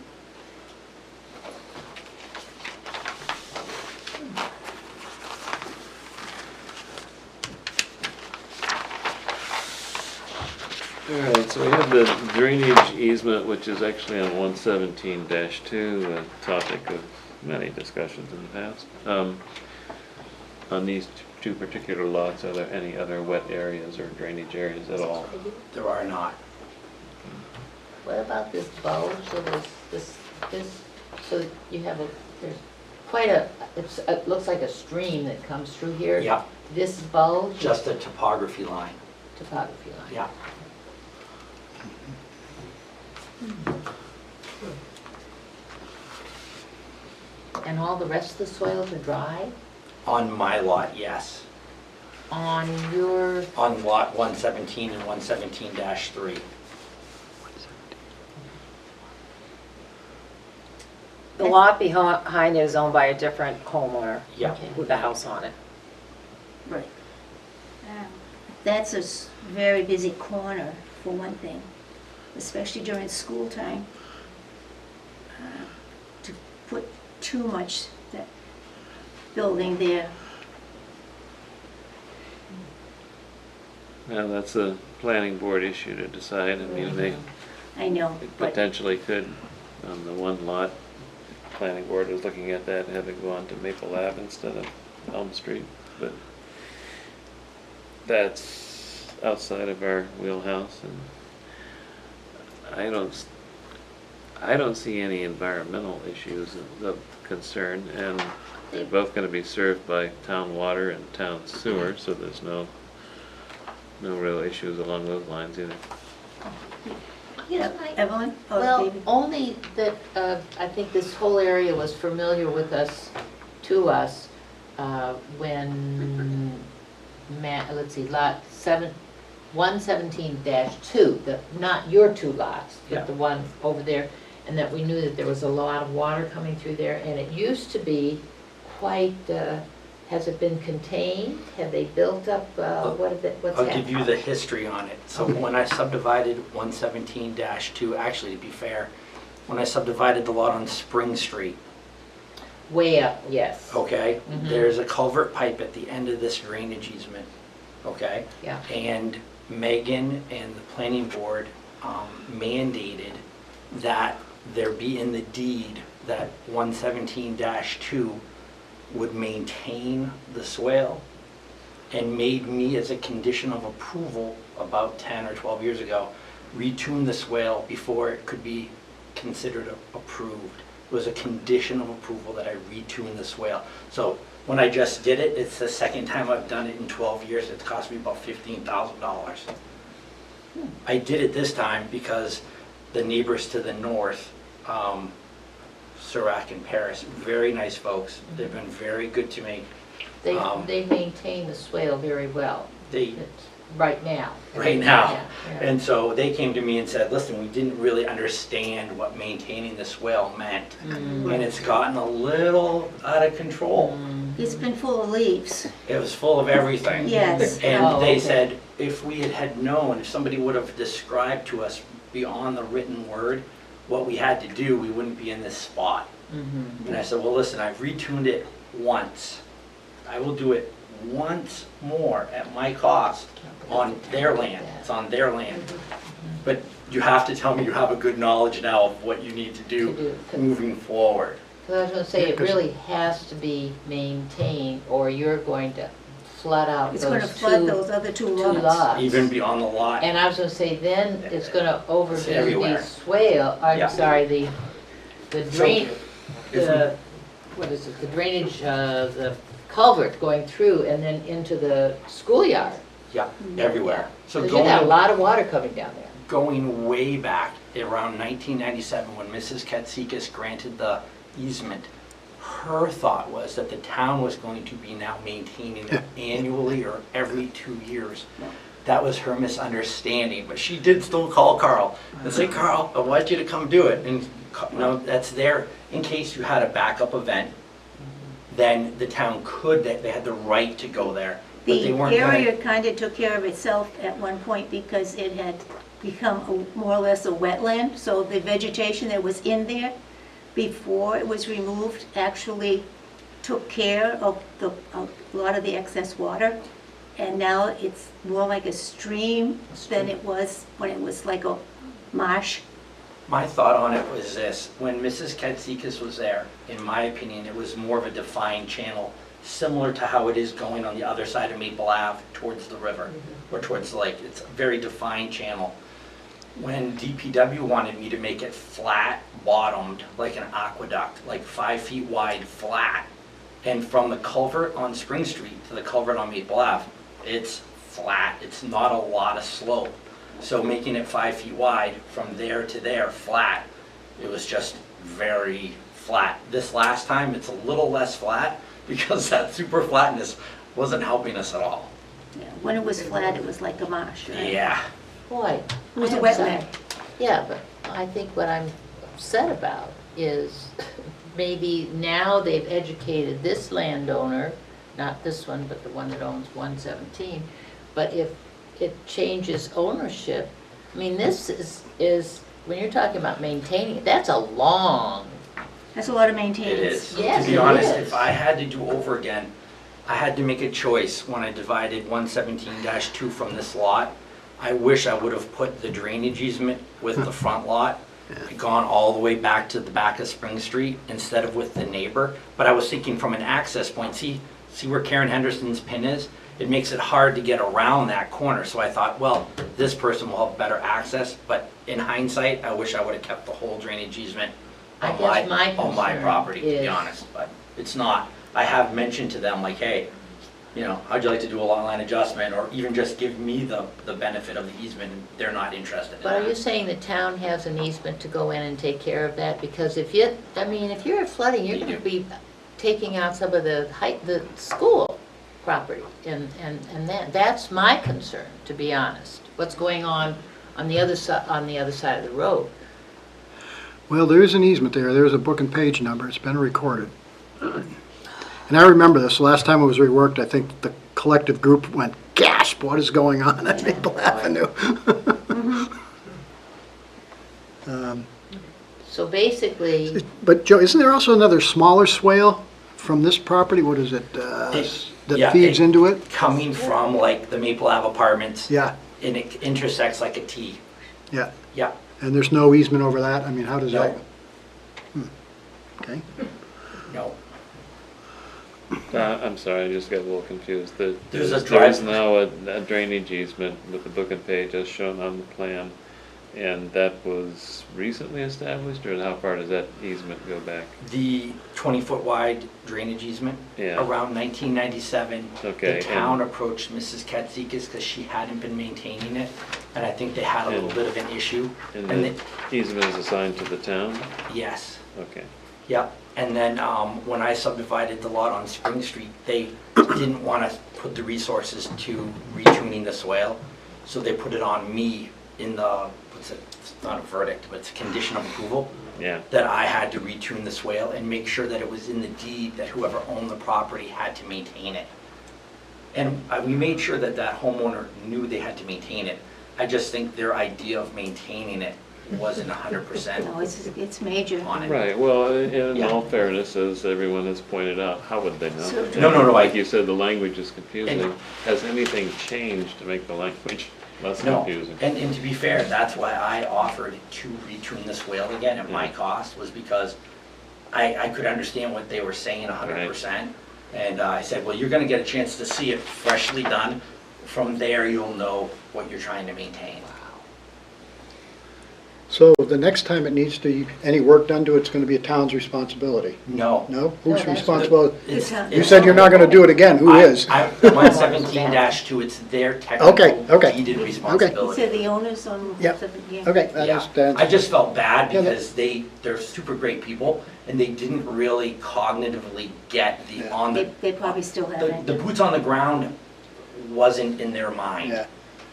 Speaker 2: All right, so we have the drainage easement, which is actually on 117-2, a topic of many discussions in the past. On these two particular lots, are there any other wet areas or drainage areas at all?
Speaker 11: There are not.
Speaker 5: What about this bulge? So there's this, so you have there's quite it looks like a stream that comes through here.
Speaker 11: Yeah,
Speaker 5: This bulge?
Speaker 11: just a topography line.
Speaker 5: Topography line.
Speaker 11: Yeah.
Speaker 5: And all the rest of the soils are dry?
Speaker 11: On my lot, yes.
Speaker 5: On your,
Speaker 11: On lot 117 and 117-3.
Speaker 3: The lot behind it is owned by a different homeowner
Speaker 11: Yeah.
Speaker 3: with a house on it.
Speaker 1: Right. That's a very busy corner, for one thing, especially during school time. To put too much that building there.
Speaker 2: Well, that's a planning board issue to decide. I mean, they
Speaker 1: I know, but
Speaker 2: potentially could, on the one lot, planning board was looking at that, having gone to Maple Ave instead of Elm Street, but that's outside of our wheelhouse, and I don't see any environmental issues of concern, and they're both gonna be served by town water and town sewer, so there's no real issues along those lines either.
Speaker 5: yeah,
Speaker 1: Evelyn? Oh,
Speaker 5: well,
Speaker 1: David.
Speaker 5: only that I think this whole area was familiar with us, to us, when, let's see, lot 117-2, not your two lots,
Speaker 11: Yeah.
Speaker 5: but the one over there, and that we knew that there was a lot of water coming through there, and it used to be quite, has it been contained? Have they built up, what's
Speaker 11: I'll
Speaker 5: happened?
Speaker 11: give you the history on it. So when I subdivided 117-2, actually, to be fair, when I subdivided the lot on Spring Street,
Speaker 5: Way up, yes.
Speaker 11: okay,
Speaker 5: Mhm.
Speaker 11: there's a culvert pipe at the end of this drainage easement, okay?
Speaker 5: Yeah.
Speaker 11: And Megan and the planning board mandated that there be in the deed that 117-2 would maintain the swale, and made me, as a condition of approval about 10 or 12 years ago, retune the swale before it could be considered approved. It was a condition of approval that I retune the swale. So when I just did it, it's the second time I've done it in 12 years. It's cost me about $15,000. I did it this time because the neighbors to the north, Sirac and Paris, very nice folks. They've been very good to me.
Speaker 5: They maintain the swale very well.
Speaker 11: They,
Speaker 5: Right now.
Speaker 11: right now.
Speaker 5: Yeah, yeah.
Speaker 11: And so they came to me and said, listen, we didn't really understand what maintaining the swale meant. And it's gotten a little out of control.
Speaker 1: It's been full of leaves.
Speaker 11: It was full of everything.
Speaker 1: Yes.
Speaker 11: And
Speaker 5: Oh,
Speaker 11: they
Speaker 5: okay.
Speaker 11: said, if we had known, if somebody would have described to us beyond the written word what we had to do, we wouldn't be in this spot. And I said, well, listen, I've retuned it once. I will do it once more at my cost on their land. It's on their land. But you have to tell me you have a good knowledge now of what you need to do moving forward.
Speaker 5: Because I was gonna say, it really has to be maintained, or you're going to flood out
Speaker 1: It's gonna
Speaker 5: those
Speaker 1: flood
Speaker 5: two
Speaker 1: those other two
Speaker 5: two
Speaker 1: lots.
Speaker 5: lots.
Speaker 11: Even beyond the lot.
Speaker 5: And I was gonna say, then it's gonna overdo
Speaker 11: everywhere.
Speaker 5: the swale,
Speaker 11: Yeah.
Speaker 5: I'm sorry, the drain,
Speaker 11: If
Speaker 5: the, what is it, the drainage, the culvert going through and then into the schoolyard.
Speaker 11: Yeah, everywhere. So
Speaker 5: Because you got a
Speaker 11: going,
Speaker 5: lot of water coming down there.
Speaker 11: going way back, around 1997, when Mrs. Katsikis granted the easement, her thought was that the town was going to be now maintaining it annually or every 2 years. That was her misunderstanding, but she did still call Carl and say, Carl, I want you to come do it. And no, that's there in case you had a backup event. Then the town could, they had the right to go there. But they
Speaker 1: The
Speaker 11: weren't gonna-
Speaker 1: area kind of took care of itself at one point because it had become more or less a wetland, so the vegetation that was in there before it was removed actually took care of a lot of the excess water. And now it's more like a stream than it was when it was like a marsh.
Speaker 11: My thought on it was this: when Mrs. Katsikis was there, in my opinion, it was more of a defined channel, similar to how it is going on the other side of Maple Ave towards the river, or towards the lake. It's a very defined channel. When DPW wanted me to make it flat bottomed, like an aqueduct, like 5 feet wide, flat, and from the culvert on Spring Street to the culvert on Maple Ave, it's flat, it's not a lot of slope. So making it 5 feet wide, from there to there, flat, it was just very flat. This last time, it's a little less flat, because that super flatness wasn't helping us at all.
Speaker 1: Yeah, when it was flat, it was like a marsh, right?
Speaker 11: Yeah.
Speaker 5: Boy.
Speaker 1: It was a
Speaker 5: I am
Speaker 1: wetland.
Speaker 5: sorry. Yeah, but I think what I'm upset about is maybe now they've educated this landowner, not this one, but the one that owns 117, but if it changes ownership, I mean, this is, when you're talking about maintaining it, that's a long,
Speaker 1: That's a lot of
Speaker 11: It
Speaker 1: maintenance.
Speaker 11: is.
Speaker 5: Yes,
Speaker 11: To be
Speaker 5: it
Speaker 11: honest,
Speaker 5: is.
Speaker 11: if I had to do over again, I had to make a choice when I divided 117-2 from this lot. I wish I would have put the drainage easement with the front lot, gone all the way back to the back of Spring Street instead of with the neighbor. But I was thinking from an access point, see where Karen Henderson's pin is? It makes it hard to get around that corner. So I thought, well, this person will have better access. But in hindsight, I wish I would have kept the whole drainage easement
Speaker 5: I
Speaker 11: on
Speaker 5: guess my
Speaker 11: on my
Speaker 5: concern
Speaker 11: property, to be
Speaker 5: is-
Speaker 11: honest. But it's not. I have mentioned to them, like, hey, you know, how'd you like to do a lot line adjustment, or even just give me the benefit of the easement, and they're not interested in
Speaker 5: but are you
Speaker 11: that.
Speaker 5: saying the town has an easement to go in and take care of that? Because if you, I mean, if you're flooding, you're
Speaker 11: We
Speaker 5: gonna
Speaker 11: do.
Speaker 5: be taking out some of the school property, and that's my concern, to be honest. What's going on the other side of the road?
Speaker 4: Well, there is an easement there. There's a book and page number. It's been recorded. And I remember this, last time it was reworked, I think the collective group went, gasp, what is going on at Maple Avenue?
Speaker 5: So basically,
Speaker 4: But Joe, isn't there also another smaller swale from this property? What is it,
Speaker 11: yeah,
Speaker 4: that feeds into it?
Speaker 11: Coming from like the Maple Ave apartments,
Speaker 4: Yeah,
Speaker 11: and it intersects like a T.
Speaker 4: yeah.
Speaker 11: Yeah.
Speaker 4: And there's no easement over that? I mean, how does that?
Speaker 11: No.
Speaker 4: Okay.
Speaker 11: No.
Speaker 2: I'm sorry, I just got a little confused.
Speaker 11: There's a
Speaker 2: There's
Speaker 11: drive-
Speaker 2: now a drainage easement with the book and page as shown on the plan, and that was recently established, or how far does that easement go back?
Speaker 11: The 20-foot wide drainage easement,
Speaker 2: Yeah.
Speaker 11: around 1997.
Speaker 2: Okay,
Speaker 11: The town
Speaker 2: and-
Speaker 11: approached Mrs. Katsikis because she hadn't been maintaining it, and I think they had a little
Speaker 2: And-
Speaker 11: bit of an issue.
Speaker 2: And
Speaker 11: And
Speaker 2: the easement is assigned to the town?
Speaker 11: Yes.
Speaker 2: Okay.
Speaker 11: Yep, and then when I subdivided the lot on Spring Street, they didn't want to put the resources to retuning the swale, so they put it on me in the, it's not a verdict, but it's a condition of approval,
Speaker 2: Yeah.
Speaker 11: that I had to retune the swale and make sure that it was in the deed that whoever owned the property had to maintain it. And we made sure that that homeowner knew they had to maintain it. I just think their idea of maintaining it wasn't 100%
Speaker 1: No, it's major.
Speaker 11: on it.
Speaker 2: Right, well, in
Speaker 11: Yeah.
Speaker 2: all fairness, as everyone has pointed out, how would they
Speaker 1: So
Speaker 2: know?
Speaker 11: No,
Speaker 2: Like you said, the language is confusing.
Speaker 11: And-
Speaker 2: Has anything changed to make the language less
Speaker 11: No,
Speaker 2: confusing.
Speaker 11: and to be fair, that's why I offered to retune the swale again at my cost, was because I could understand what they were saying 100%. And I said, well, you're gonna get a chance to see it freshly done. From there, you'll know what you're trying to maintain.
Speaker 4: So the next time it needs to, any work done to it, it's gonna be a town's responsibility?
Speaker 11: No.
Speaker 4: No? Who's
Speaker 1: that's-
Speaker 4: responsible?
Speaker 11: It's-
Speaker 4: You said you're not gonna do it again, who is?
Speaker 11: 117-2, it's their
Speaker 4: Okay, okay.
Speaker 11: technical deeded
Speaker 1: You
Speaker 11: responsibility.
Speaker 1: said the owners on
Speaker 4: Yep.
Speaker 1: 17,
Speaker 4: Okay, that
Speaker 11: Yeah,
Speaker 4: is, that's.
Speaker 11: I just felt bad
Speaker 4: Yeah, that-
Speaker 11: because they're super great people, and they didn't really cognitively get the
Speaker 4: Yeah.
Speaker 11: on the,
Speaker 1: they probably still haven't.
Speaker 11: the boots on the ground wasn't in their mind.
Speaker 4: Yeah.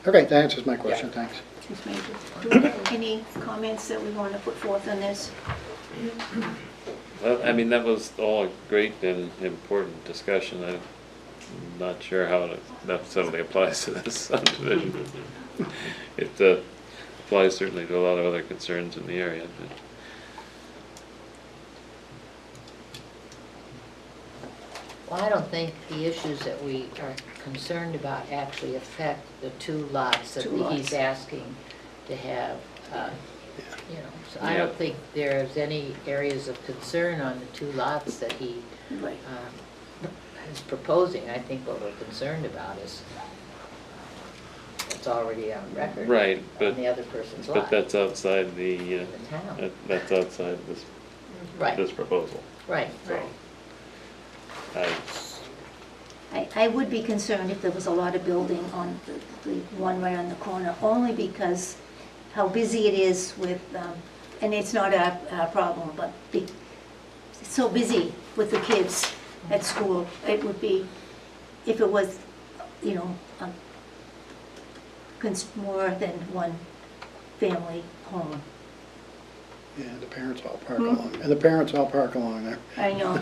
Speaker 4: Okay, that answers my question, thanks.
Speaker 1: Ms. Major, do we have any comments that we want to put forth on this?
Speaker 2: Well, I mean, that was all a great and important discussion. I'm not sure how it necessarily applies to this subdivision. It applies certainly to a lot of other concerns in the area, but.
Speaker 5: Well, I don't think the issues that we are concerned about actually affect the two lots that
Speaker 1: Two lots.
Speaker 5: he's asking to have, you know. So I
Speaker 2: Yeah.
Speaker 5: don't think there's any areas of concern on the two lots that he
Speaker 1: Right.
Speaker 5: is proposing. I think what we're concerned about is it's already on record.
Speaker 2: Right, but-
Speaker 5: On the other person's
Speaker 2: But
Speaker 5: lot.
Speaker 2: that's outside the,
Speaker 5: In the town.
Speaker 2: that's outside this
Speaker 5: Right,
Speaker 2: proposal.
Speaker 5: right,
Speaker 2: So,
Speaker 5: right.
Speaker 1: I would be concerned if there was a lot of building on the one right on the corner, only because how busy it is with, and it's not our problem, but it's so busy with the kids at school. It would be, if it was, you know, more than one family home.
Speaker 4: Yeah, the parents all park along, and the parents all park along there.
Speaker 1: I know.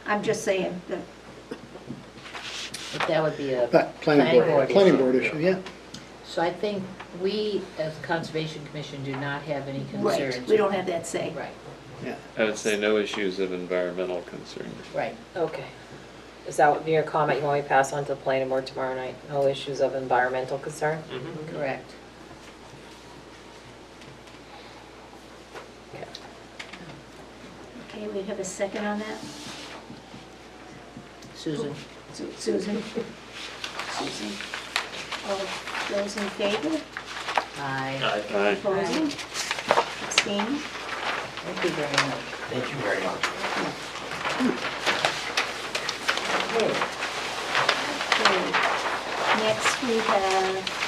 Speaker 1: I'm just saying that,
Speaker 5: But that would be a
Speaker 4: But planning board issue, yeah.
Speaker 5: So I think we, as Conservation Commission, do not have any concerns.
Speaker 1: right, we don't have that say.
Speaker 5: Right,
Speaker 4: Yeah.
Speaker 2: I would say no issues of environmental concern.
Speaker 5: right.
Speaker 3: Okay. Is that what your comment you want me to pass on to the planning board tomorrow night? No issues of environmental concern?
Speaker 5: Correct.
Speaker 3: Okay.
Speaker 1: Okay, we have a second on that?
Speaker 5: Susan?
Speaker 1: Susan? Susan? All those in favor?
Speaker 5: Aye.
Speaker 2: Aye.
Speaker 1: Opposing? Abstaining?
Speaker 5: Thank you very much.
Speaker 11: Thank you very much.
Speaker 1: Okay. Okay. Next we have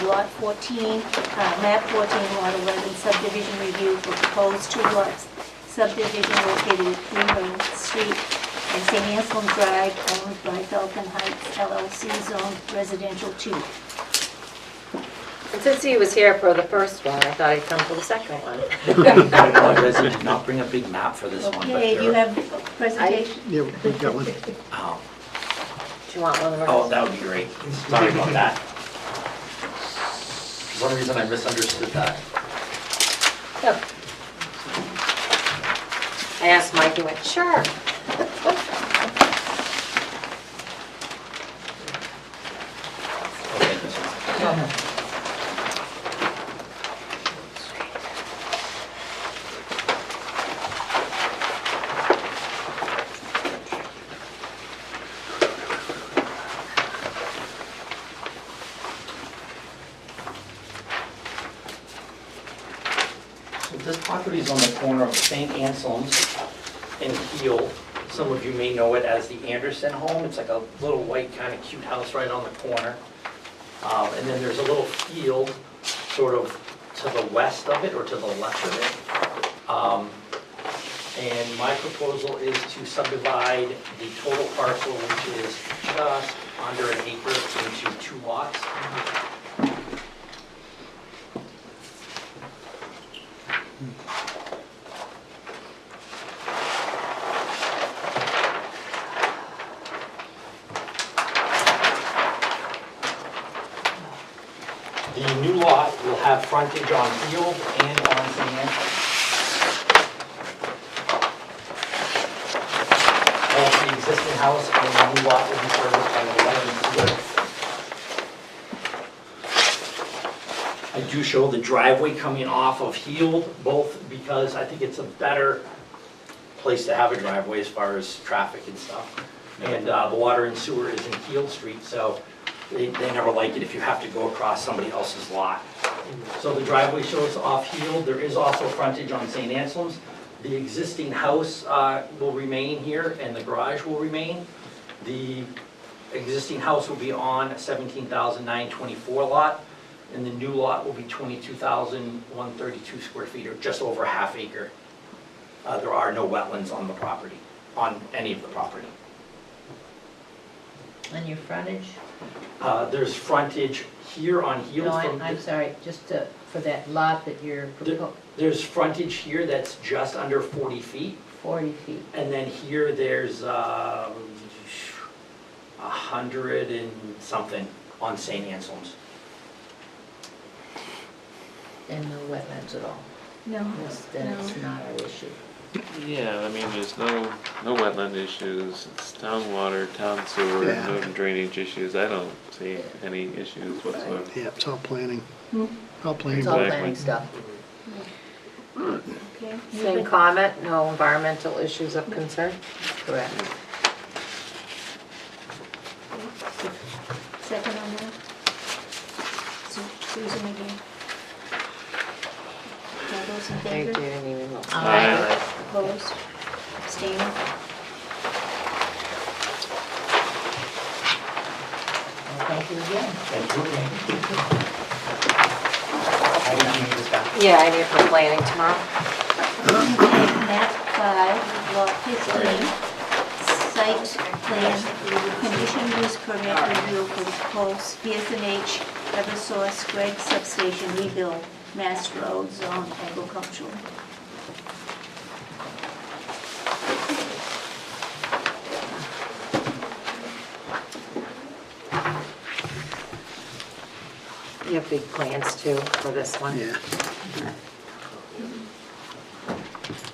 Speaker 1: lot 14, map 14, lot 11, subdivision review for proposed two lots. Subdivision located at 3 Main Street and St. Anselm Drive, owned by Falcon Heights LLC, zone residential 2.
Speaker 3: And since he was here for the first one, I thought he'd come for the second one.
Speaker 11: I apologize, I did not bring a big map for this one, but
Speaker 1: Okay, do you have a presentation?
Speaker 4: Yeah, we've got one.
Speaker 11: Oh,
Speaker 3: Do you want one of
Speaker 11: oh,
Speaker 3: ours?
Speaker 11: that would be great. Sorry about that. For some reason I misunderstood that.
Speaker 3: Yep. I asked Mike, he went, sure.
Speaker 11: Okay, this one. So this property is on the corner of St. Anselm's and Heel. Some of you may know it as the Anderson home. It's like a little white kind of cute house right on the corner. And then there's a little field sort of to the west of it or to the left of it. And my proposal is to subdivide the total parcel, which is just under an acre, into 2 lots. The new lot will have frontage on Field and on St. Anselm. both the existing house and the new lot will be serviced by the water and sewer. I do show the driveway coming off of Heald, both because I think it's a better place to have a driveway as far as traffic and stuff. And the water and sewer is in Heald Street, so they never like it if you have to go across somebody else's lot. So the driveway shows off Heald. There is also frontage on St. Anselm's. The existing house will remain here and the garage will remain. The existing house will be on a 17,924 lot, and the new lot will be 22,132 square feet, or just over a half acre. There are no wetlands on the property, on any of the property.
Speaker 5: And your frontage?
Speaker 11: There's frontage here on Heald.
Speaker 5: No,
Speaker 11: from
Speaker 5: I'm sorry, just for that lot that you're proposing,
Speaker 11: There's frontage here that's just under 40 feet.
Speaker 5: 40 feet.
Speaker 11: And then here, there's 100 and something on St. Anselm's.
Speaker 5: And no wetlands at all.
Speaker 1: No,
Speaker 5: Then it's not an issue.
Speaker 2: Yeah, I mean, there's no wetland issues, it's town water, town sewer,
Speaker 4: Yeah.
Speaker 2: no drainage issues, I don't see any issues whatsoever.
Speaker 4: Yeah, it's all planning.
Speaker 1: Hmm.
Speaker 4: All planning.
Speaker 5: It's all
Speaker 2: Exactly.
Speaker 5: planning stuff.
Speaker 1: okay.
Speaker 3: Same comment, no environmental issues of concern?
Speaker 5: Correct.
Speaker 1: Second on that? Susan again. All those in
Speaker 3: I
Speaker 1: favor?
Speaker 3: didn't even look.
Speaker 2: Aye.
Speaker 1: Opposed? Abstaining?
Speaker 5: Well, thank you again.
Speaker 11: Thank you.
Speaker 3: Yeah, I need for planning tomorrow.
Speaker 1: Map 5, lot 15, site plan, condition use permit review for the proposed BSNH Eversource Greg Substation rebuild, Mass Road, Zone Agricultural.
Speaker 3: You have big plans too for this one.
Speaker 4: Yeah.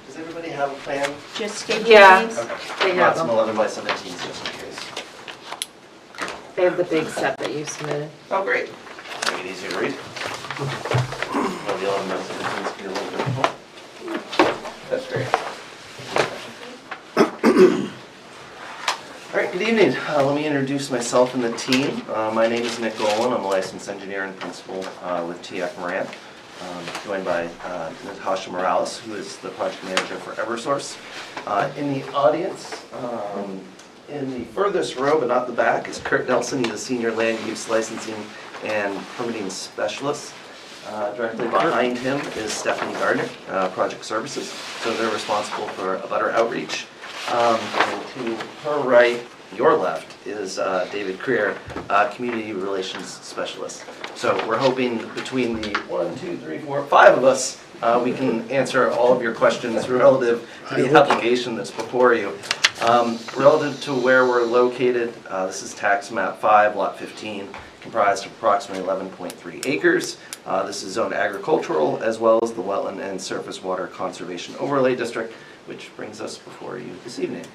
Speaker 12: Does everybody have a plan?
Speaker 1: Just state
Speaker 3: Yeah.
Speaker 1: your names.
Speaker 3: They
Speaker 12: Got
Speaker 3: have
Speaker 12: some
Speaker 3: them.
Speaker 12: 11 by 17s just in case.
Speaker 3: They have the big set that you submitted.
Speaker 12: Oh, great. Make it easier to read. Well, the 11 by 17s can be a little difficult. That's great. All right, good evening. Let me introduce myself and the team. My name is Nick Golan. I'm a licensed engineer and principal with TF Moran. Joined by Natasha Morales, who is the project manager for Eversource. In the audience, in the furthest row, but not the back, is Kurt Nelson. He's a senior land use licensing and permitting specialist. Directly behind him is Stephanie Gardner, project services. So they're responsible for abutter outreach. And to her right, your left, is David Creer, community relations specialist. So we're hoping between the 1, 2, 3, 4, 5 of us, we can answer all of your questions relative to the application that's before you. Relative to where we're located, this is tax map 5, lot 15, comprised of approximately 11.3 acres. This is zoned agricultural, as well as the wetland and surface water conservation overlay district, which brings us before you this evening.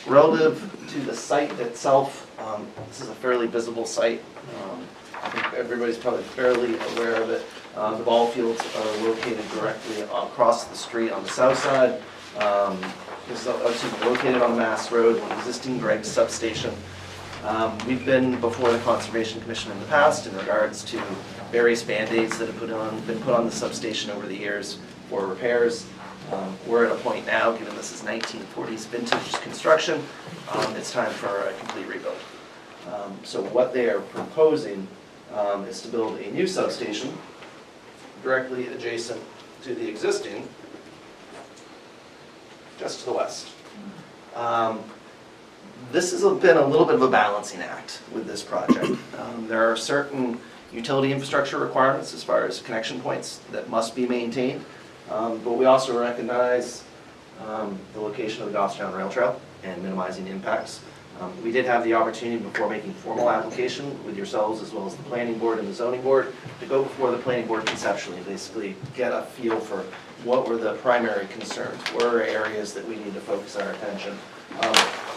Speaker 12: Relative to the site itself, this is a fairly visible site. I think everybody's probably fairly aware of it. The ball fields are located directly across the street on the south side. This is obviously located on Mass Road, the existing Gregg substation. We've been before the Conservation Commission in the past in regards to various Band-Aids that have been put on the substation over the years for repairs. We're at a point now, given this is 1940s vintage construction, it's time for a complete rebuild. So what they are proposing is to build a new substation directly adjacent to the existing, just to the west. This has been a little bit of a balancing act with this project. There are certain utility infrastructure requirements as far as connection points that must be maintained, but we also recognize the location of the Goffstown Rail Trail and minimizing impacts. We did have the opportunity before making formal application with yourselves as well as the planning board and the zoning board to go before the planning board conceptually, basically get a feel for what were the primary concerns, what are areas that we need to focus our attention.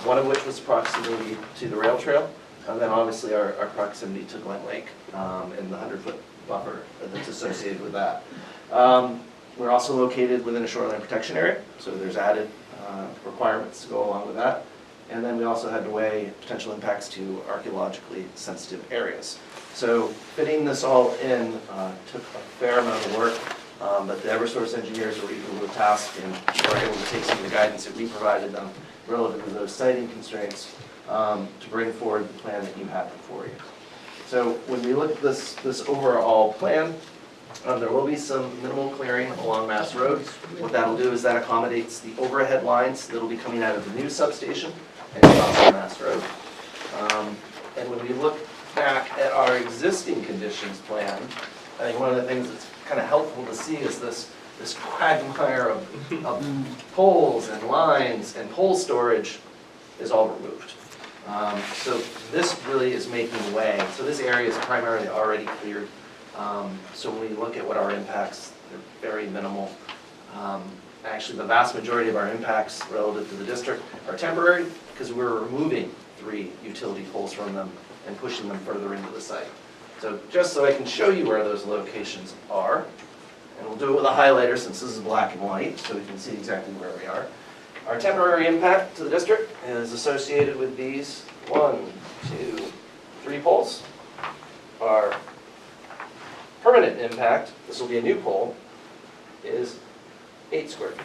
Speaker 12: One of which was proximity to the rail trail, and then obviously our proximity to Glen Lake, and the 100-foot buffer that's associated with that. We're also located within a shoreline protection area, so there's added requirements to go along with that. And then we also had to weigh potential impacts to archaeologically sensitive areas. So fitting this all in took a fair amount of work, but the Eversource engineers were equal to the task and were able to take some of the guidance that we provided them relative to those siting constraints to bring forward the plan that you have before you. So when we look at this overall plan, there will be some minimal clearing along Mass Road. What that'll do is that accommodates the overhead lines that'll be coming out of the new substation and across Mass Road. And when we look back at our existing conditions plan, I think one of the things that's kind of helpful to see is this quagmire of poles and lines and pole storage is all removed. So this really is making way. So this area is primarily already cleared. So when we look at what our impacts, they're very minimal. Actually, the vast majority of our impacts relative to the district are temporary because we're removing 3 utility poles from them and pushing them further into the site. So just so I can show you where those locations are, and we'll do it with a highlighter since this is black and white, so we can see exactly where we are. Our temporary impact to the district is associated with these 1, 2, 3 poles. Our permanent impact, this will be a new pole, is 8 square feet.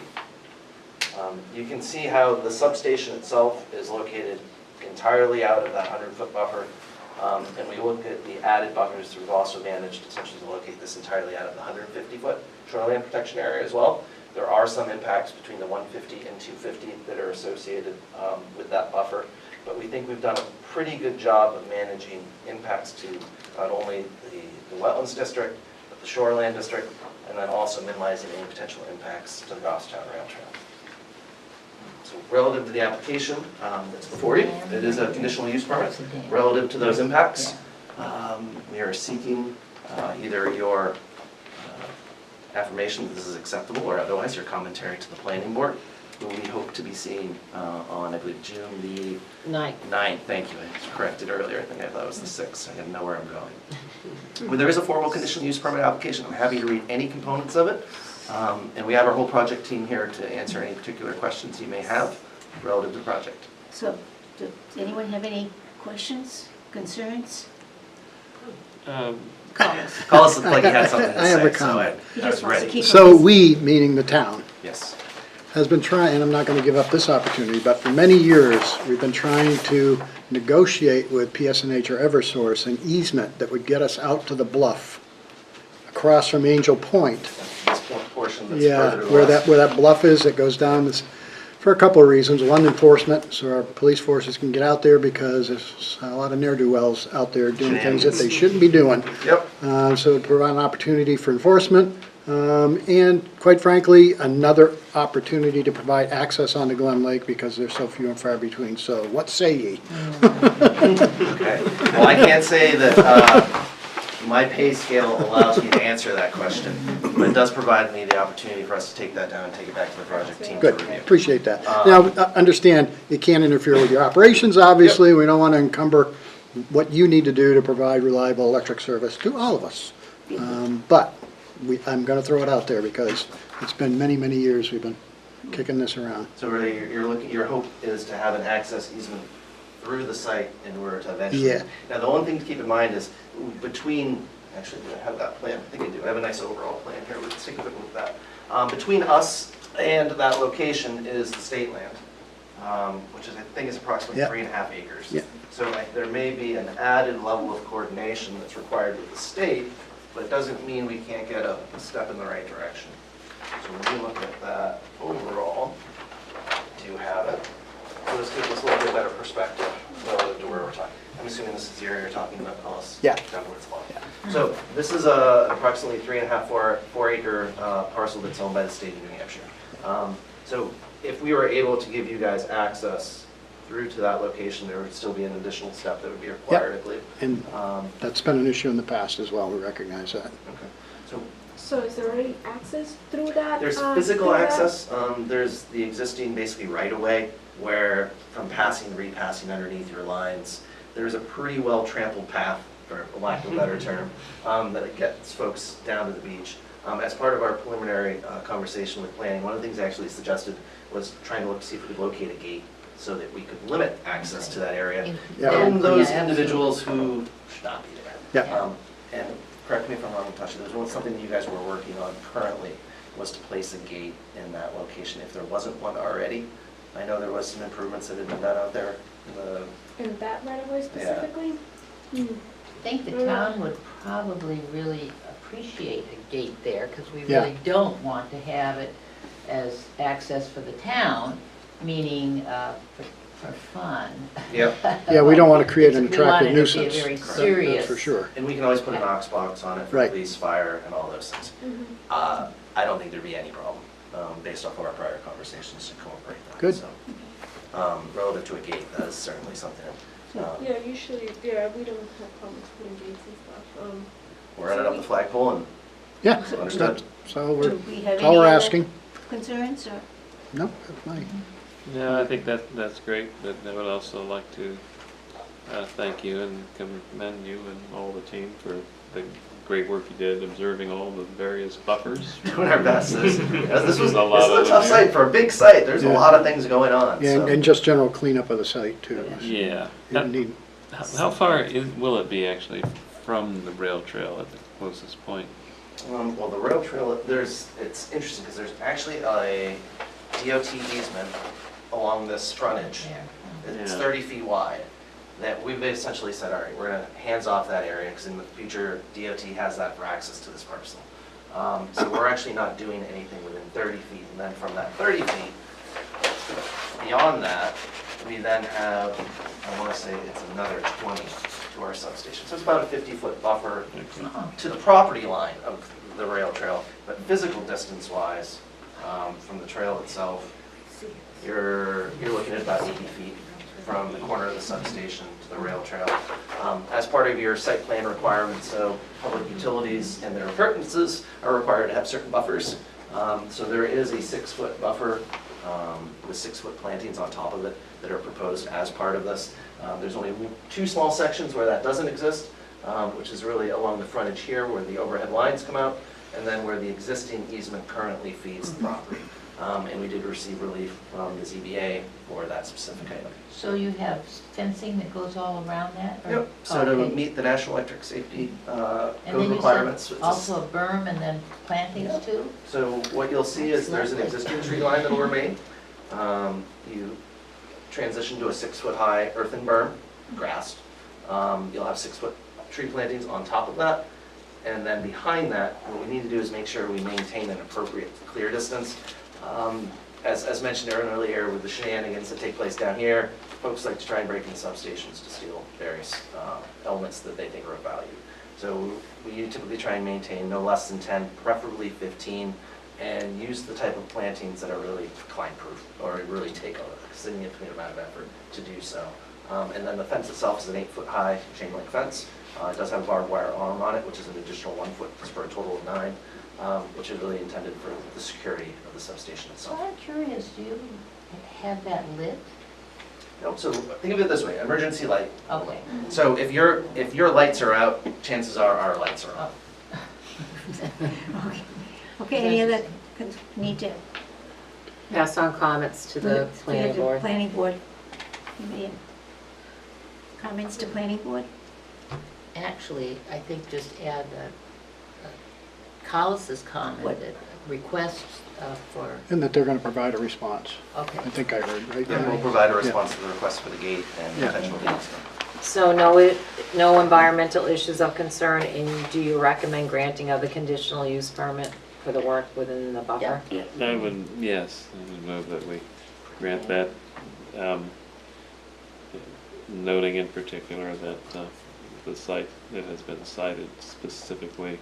Speaker 12: You can see how the substation itself is located entirely out of that 100-foot buffer. And we look at the added buffers, we've also managed essentially to locate this entirely out of the 150-foot shoreline protection area as well. There are some impacts between the 150 and 250 that are associated with that buffer, but we think we've done a pretty good job of managing impacts to not only the wetlands district, but the shoreline district, and then also minimizing any potential impacts to the Goffstown Rail Trail. So relative to the application that's before you, it is a conditional use permit. Relative to those impacts, we are seeking either your affirmation that this is acceptable or otherwise your commentary to the planning board, who we hope to be seeing on, I believe, June the 9th. Thank you. I corrected earlier. I think I thought it was the 6th. I didn't know where I'm going. When there is a formal conditional use permit application, I'm happy to read any components of it. And we have our whole project team here to answer any particular questions you may have relative to the project.
Speaker 1: So, does anyone have any questions, concerns? Comments?
Speaker 12: Call us like you had something to
Speaker 4: I have
Speaker 12: say,
Speaker 4: a comment.
Speaker 12: so I was ready.
Speaker 4: So we, meaning the town,
Speaker 12: Yes.
Speaker 4: has been trying, and I'm not going to give up this opportunity, but for many years, we've been trying to negotiate with PSNH or Eversource an easement that would get us out to the bluff across from Angel Point.
Speaker 12: This portion that's
Speaker 4: Yeah,
Speaker 12: further to
Speaker 4: where
Speaker 12: the west.
Speaker 4: that bluff is, that goes down, this, for a couple of reasons. One, enforcement, so our police forces can get out there because there's a lot of ne'er-do-wells out there doing things that they shouldn't be doing.
Speaker 12: Yep.
Speaker 4: So to provide an opportunity for enforcement, and quite frankly, another opportunity to provide access onto Glen Lake because they're so few and far between. So what say ye?
Speaker 12: Okay. Well, I can't say that my pay scale allows me to answer that question, but it does provide me the opportunity for us to take that down and take it back to the project team to
Speaker 4: Good,
Speaker 12: review.
Speaker 4: appreciate that. Now, understand, you can't interfere with your operations, obviously. We don't want to encumber what you need to do to provide reliable electric service to all of us. But I'm going to throw it out there because it's been many, many years we've been kicking this around.
Speaker 12: So really, your hope is to have an access easement through the site in order to eventually.
Speaker 4: Yeah.
Speaker 12: Now, the one thing to keep in mind is between, actually, do I have that plan? I think I do. I have a nice overall plan here. Let's take a quick look at that. Between us and that location is the state land, which is, I think is approximately
Speaker 4: Yep.
Speaker 12: 3.5 acres.
Speaker 4: Yep.
Speaker 12: So there may be an added level of coordination that's required with the state, but it doesn't mean we can't get a step in the right direction. So when we look at that overall, do have it. So this gives us a little bit better perspective relative to where we're talking. I'm assuming this is the area you're talking about, Ellis?
Speaker 4: Yeah.
Speaker 12: Down towards the bottom. So this is a approximately 3.5, 4 acre parcel that's owned by the state of New Hampshire. So if we were able to give you guys access through to that location, there would still be an additional step that would be required, I believe.
Speaker 4: And that's been an issue in the past as well, we recognize that.
Speaker 12: Okay.
Speaker 13: So is there already access through that?
Speaker 12: There's physical access. There's the existing basically right-of-way where from passing, repassing underneath your lines, there's a pretty well trampled path, for lack of a better term, that it gets folks down to the beach. As part of our preliminary conversation with planning, one of the things I actually suggested was trying to look to see if we could locate a gate so that we could limit access to that area
Speaker 4: Yeah.
Speaker 12: from those
Speaker 5: Yeah,
Speaker 12: individuals who should not be there.
Speaker 4: Yeah.
Speaker 12: And correct me if I'm wrong, Natasha, there was something that you guys were working on currently was to place a gate in that location if there wasn't one already. I know there was some improvements that had been done out there in the,
Speaker 13: In that right of way specifically?
Speaker 5: I think the town would probably really appreciate a gate there, because we
Speaker 4: Yeah.
Speaker 5: really don't want to have it as access for the town, meaning for fun.
Speaker 12: Yep.
Speaker 4: Yeah, we don't want to create an
Speaker 5: We want
Speaker 4: attractive
Speaker 5: it to be
Speaker 4: nuisance.
Speaker 5: very
Speaker 4: That's
Speaker 5: serious.
Speaker 4: for sure.
Speaker 12: And we can always put a Knox box on it for
Speaker 4: Right.
Speaker 12: police, fire, and all those things. I don't think there'd be any problem, based off of our prior conversations to incorporate that.
Speaker 4: Good.
Speaker 12: So, relative to a gate, that is certainly something.
Speaker 13: Yeah, usually, yeah, we don't have problems putting gates and stuff.
Speaker 12: We're running up the flagpole and
Speaker 4: Yeah,
Speaker 12: Understood.
Speaker 4: that's all
Speaker 1: Do
Speaker 4: we're,
Speaker 1: we have
Speaker 4: that's
Speaker 1: any
Speaker 4: all we're
Speaker 1: other
Speaker 4: asking.
Speaker 1: concerns, or?
Speaker 4: No, that's fine.
Speaker 2: Yeah, I think that's great, but I would also like to thank you and commend you and all the team for the great work you did observing all the various buffers.
Speaker 12: doing our best. This was
Speaker 2: A lot
Speaker 12: a
Speaker 2: of
Speaker 12: tough
Speaker 2: it
Speaker 12: site for a big site. There's a
Speaker 4: Yeah.
Speaker 12: lot of things going on.
Speaker 4: Yeah,
Speaker 12: so.
Speaker 4: and just general cleanup of the site too.
Speaker 2: Yeah.
Speaker 4: You need,
Speaker 2: How far will it be actually from the rail trail at the closest point?
Speaker 12: Well, the rail trail, it's interesting because there's actually a DOT easement along this frontage. It's
Speaker 2: Yeah.
Speaker 12: 30 feet wide, that we've essentially said, all right, we're gonna hands off that area because in the future, DOT has that for access to this parcel. So we're actually not doing anything within 30 feet, and then from that 30 feet, beyond that, we then have, I wanna say it's another 20 to our substation. So it's about a 50-foot buffer to the property line of the rail trail, but physical distance-wise, from the trail itself, you're looking at about 80 feet from the corner of the substation to the rail trail. As part of your site plan requirements, so public utilities and their appurtenances are required to have certain buffers. So there is a 6-foot buffer with 6-foot plantings on top of it that are proposed as part of this. There's only 2 small sections where that doesn't exist, which is really along the frontage here where the overhead lines come out, and then where the existing easement currently feeds the property. And we did receive relief from the ZBA for that specific item.
Speaker 5: So you have fencing that goes all around that? or-
Speaker 12: Yep, so to
Speaker 5: Okay.
Speaker 12: meet the National Electric Safety
Speaker 5: And
Speaker 12: Code
Speaker 5: then you
Speaker 12: requirements.
Speaker 5: said
Speaker 12: it's a-
Speaker 5: also a berm and then plantings too?
Speaker 12: So what you'll see is there's an existing tree line that'll remain. You transition to a 6-foot high earthen berm, grassed. You'll have 6-foot tree plantings on top of that. And then behind that, what we need to do is make sure we maintain an appropriate clear distance. As mentioned earlier with the shenanigans that take place down here, folks like to try and break into substations to steal various elements that they think are of value. So we typically try and maintain no less than 10, preferably 15, and use the type of plantings that are really climb-proof or really take a significant amount of effort to do so. And then the fence itself is an 8-foot high chain link fence. It does have a barbed wire arm on it, which is an additional 1 foot for a total of 9, which is really intended for the security of the substation
Speaker 5: So
Speaker 12: itself.
Speaker 5: I'm curious, do you have that lit?
Speaker 12: No, so think of it this way, emergency light.
Speaker 5: Okay.
Speaker 12: So if your lights are out, chances are our lights are on.
Speaker 1: Okay, any other, need to?
Speaker 3: Pass on comments to the planning board.
Speaker 1: Planning board. Anybody have comments to planning board?
Speaker 5: Actually, I think just add Collis's comment, that requests for,
Speaker 4: and that they're going to provide a response.
Speaker 5: okay.
Speaker 4: I think I heard, right?
Speaker 12: And we'll provide a response to the request for the gate and
Speaker 4: Yeah.
Speaker 12: potential gates.
Speaker 3: So no environmental issues of concern, and do you recommend granting of the conditional use permit for the work within the buffer?
Speaker 2: Yes, I would move that we grant that, noting in particular that the site that has been cited specifically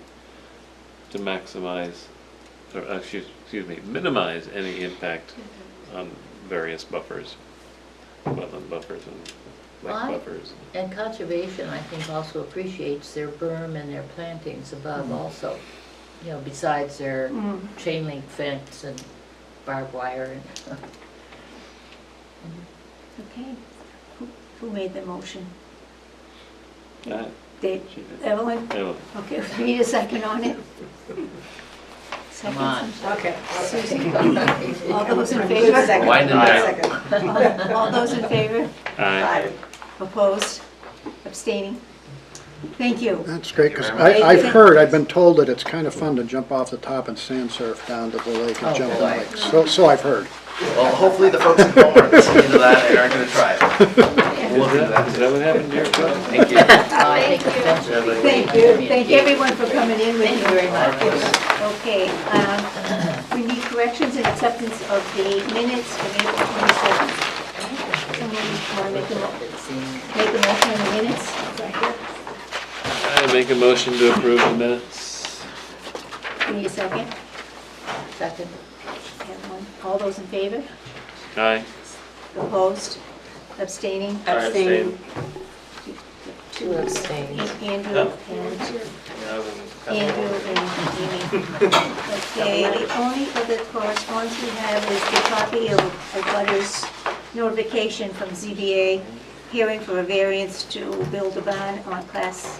Speaker 2: to maximize, or excuse me, minimize any impact on various buffers, wetland buffers and lake
Speaker 5: Well,
Speaker 2: buffers.
Speaker 5: And conservation, I think, also appreciates their berm and their plantings above also, you know, besides their chain link fence and barbed wire and.
Speaker 1: Okay. Who made the motion?
Speaker 2: Aye.
Speaker 1: Dave,
Speaker 2: She did.
Speaker 1: Evelyn?
Speaker 2: Evelyn.
Speaker 1: Okay, we need a second on it.
Speaker 5: Come on.
Speaker 8: Okay.
Speaker 1: Susan. All those in favor?
Speaker 8: Second.
Speaker 12: Winding down.
Speaker 8: Second.
Speaker 1: All those in favor?
Speaker 2: Aye.
Speaker 1: Opposed? Abstaining? Thank you.
Speaker 4: That's great, because
Speaker 12: Thank you
Speaker 1: very much.
Speaker 4: I've been told that it's kind of fun to jump off the top and sand surf down to the lake and
Speaker 5: Oh,
Speaker 4: jump in
Speaker 5: boy.
Speaker 4: lakes. So I've heard.
Speaker 12: Well, hopefully the folks at home aren't listening to that and aren't gonna try it. We'll look into that
Speaker 2: Is
Speaker 12: too.
Speaker 2: that what happened to your foot?
Speaker 12: Thank you.
Speaker 5: I think eventually.
Speaker 1: Thank you. Thank everyone for coming in with
Speaker 5: Thank
Speaker 1: me.
Speaker 5: you very much.
Speaker 1: Okay, we need corrections and acceptance of the minutes of April 27th. Someone want to make a motion on the minutes?
Speaker 2: I make a motion to approve the minutes.
Speaker 1: Give me a second.
Speaker 5: Second.
Speaker 1: Everyone. All those in favor?
Speaker 2: Aye.
Speaker 1: Opposed? Abstaining?
Speaker 2: Abstain.
Speaker 3: Two abstains.
Speaker 1: Andrew and Andrew and Amy. Okay, the only other correspondence we have is the copy of a butters notification from ZBA, hearing for a variance to build a barn on Class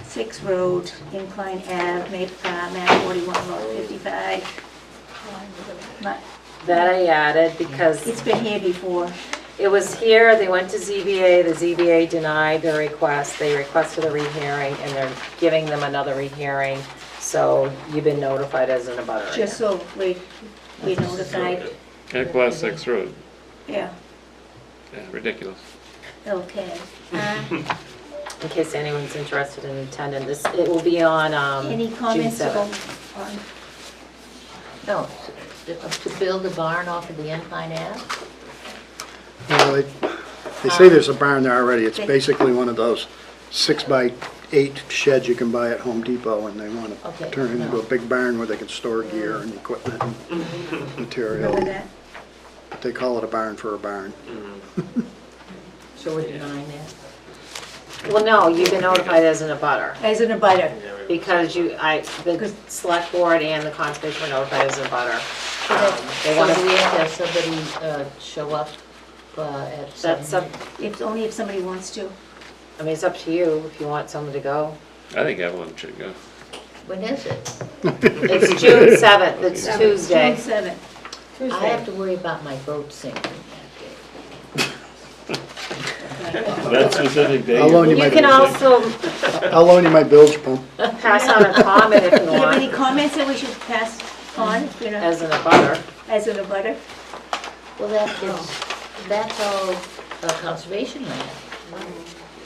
Speaker 1: 6 Road, Incline Ave, map 41, lot 55.
Speaker 3: That I added because
Speaker 1: It's been here before.
Speaker 3: it was here, they went to ZBA, the ZBA denied their request, they requested a rehearing, and they're giving them another rehearing, so you've been notified as an abutter.
Speaker 1: Just so we notified.
Speaker 2: At Class 6 Road.
Speaker 1: Yeah,
Speaker 2: Yeah, ridiculous.
Speaker 1: okay.
Speaker 3: In case anyone's interested in attending this, it will be on
Speaker 1: Any
Speaker 3: June
Speaker 1: comments
Speaker 3: 7th.
Speaker 1: on,
Speaker 5: No, to build a barn off of the Incline Ave?
Speaker 4: Well, they say there's a barn there already. It's basically one of those 6x8 sheds you can buy at Home Depot, and they want
Speaker 5: Okay,
Speaker 4: to turn it into
Speaker 5: no.
Speaker 4: a big barn where they can store gear and equipment and material.
Speaker 1: remember that?
Speaker 4: But they call it a barn for a barn.
Speaker 5: So we're denying that?
Speaker 3: Well, no, you've been notified as an abutter,
Speaker 1: As an abutter.
Speaker 3: because the select board and the conservation were notified as an abutter. They
Speaker 5: So
Speaker 3: want
Speaker 5: do we
Speaker 3: to,
Speaker 5: have to have somebody show up at
Speaker 3: that's
Speaker 5: some?
Speaker 3: up,
Speaker 1: If, only if somebody wants to.
Speaker 3: I mean, it's up to you if you want someone to go.
Speaker 2: I think Evelyn should go.
Speaker 5: When is it?
Speaker 3: It's June 7th, it's Tuesday.
Speaker 1: June 7th.
Speaker 5: I have to worry about my boat sinking
Speaker 2: That specific day.
Speaker 4: I'll loan you
Speaker 3: You
Speaker 4: my
Speaker 3: can also
Speaker 4: I'll loan you my bilge pump.
Speaker 3: pass on a comment if
Speaker 1: Do
Speaker 3: you
Speaker 1: you have any
Speaker 3: want,
Speaker 1: comments that we should pass on, you know,
Speaker 3: as an abutter.
Speaker 1: as an abutter?
Speaker 5: Well, that's all conservation land.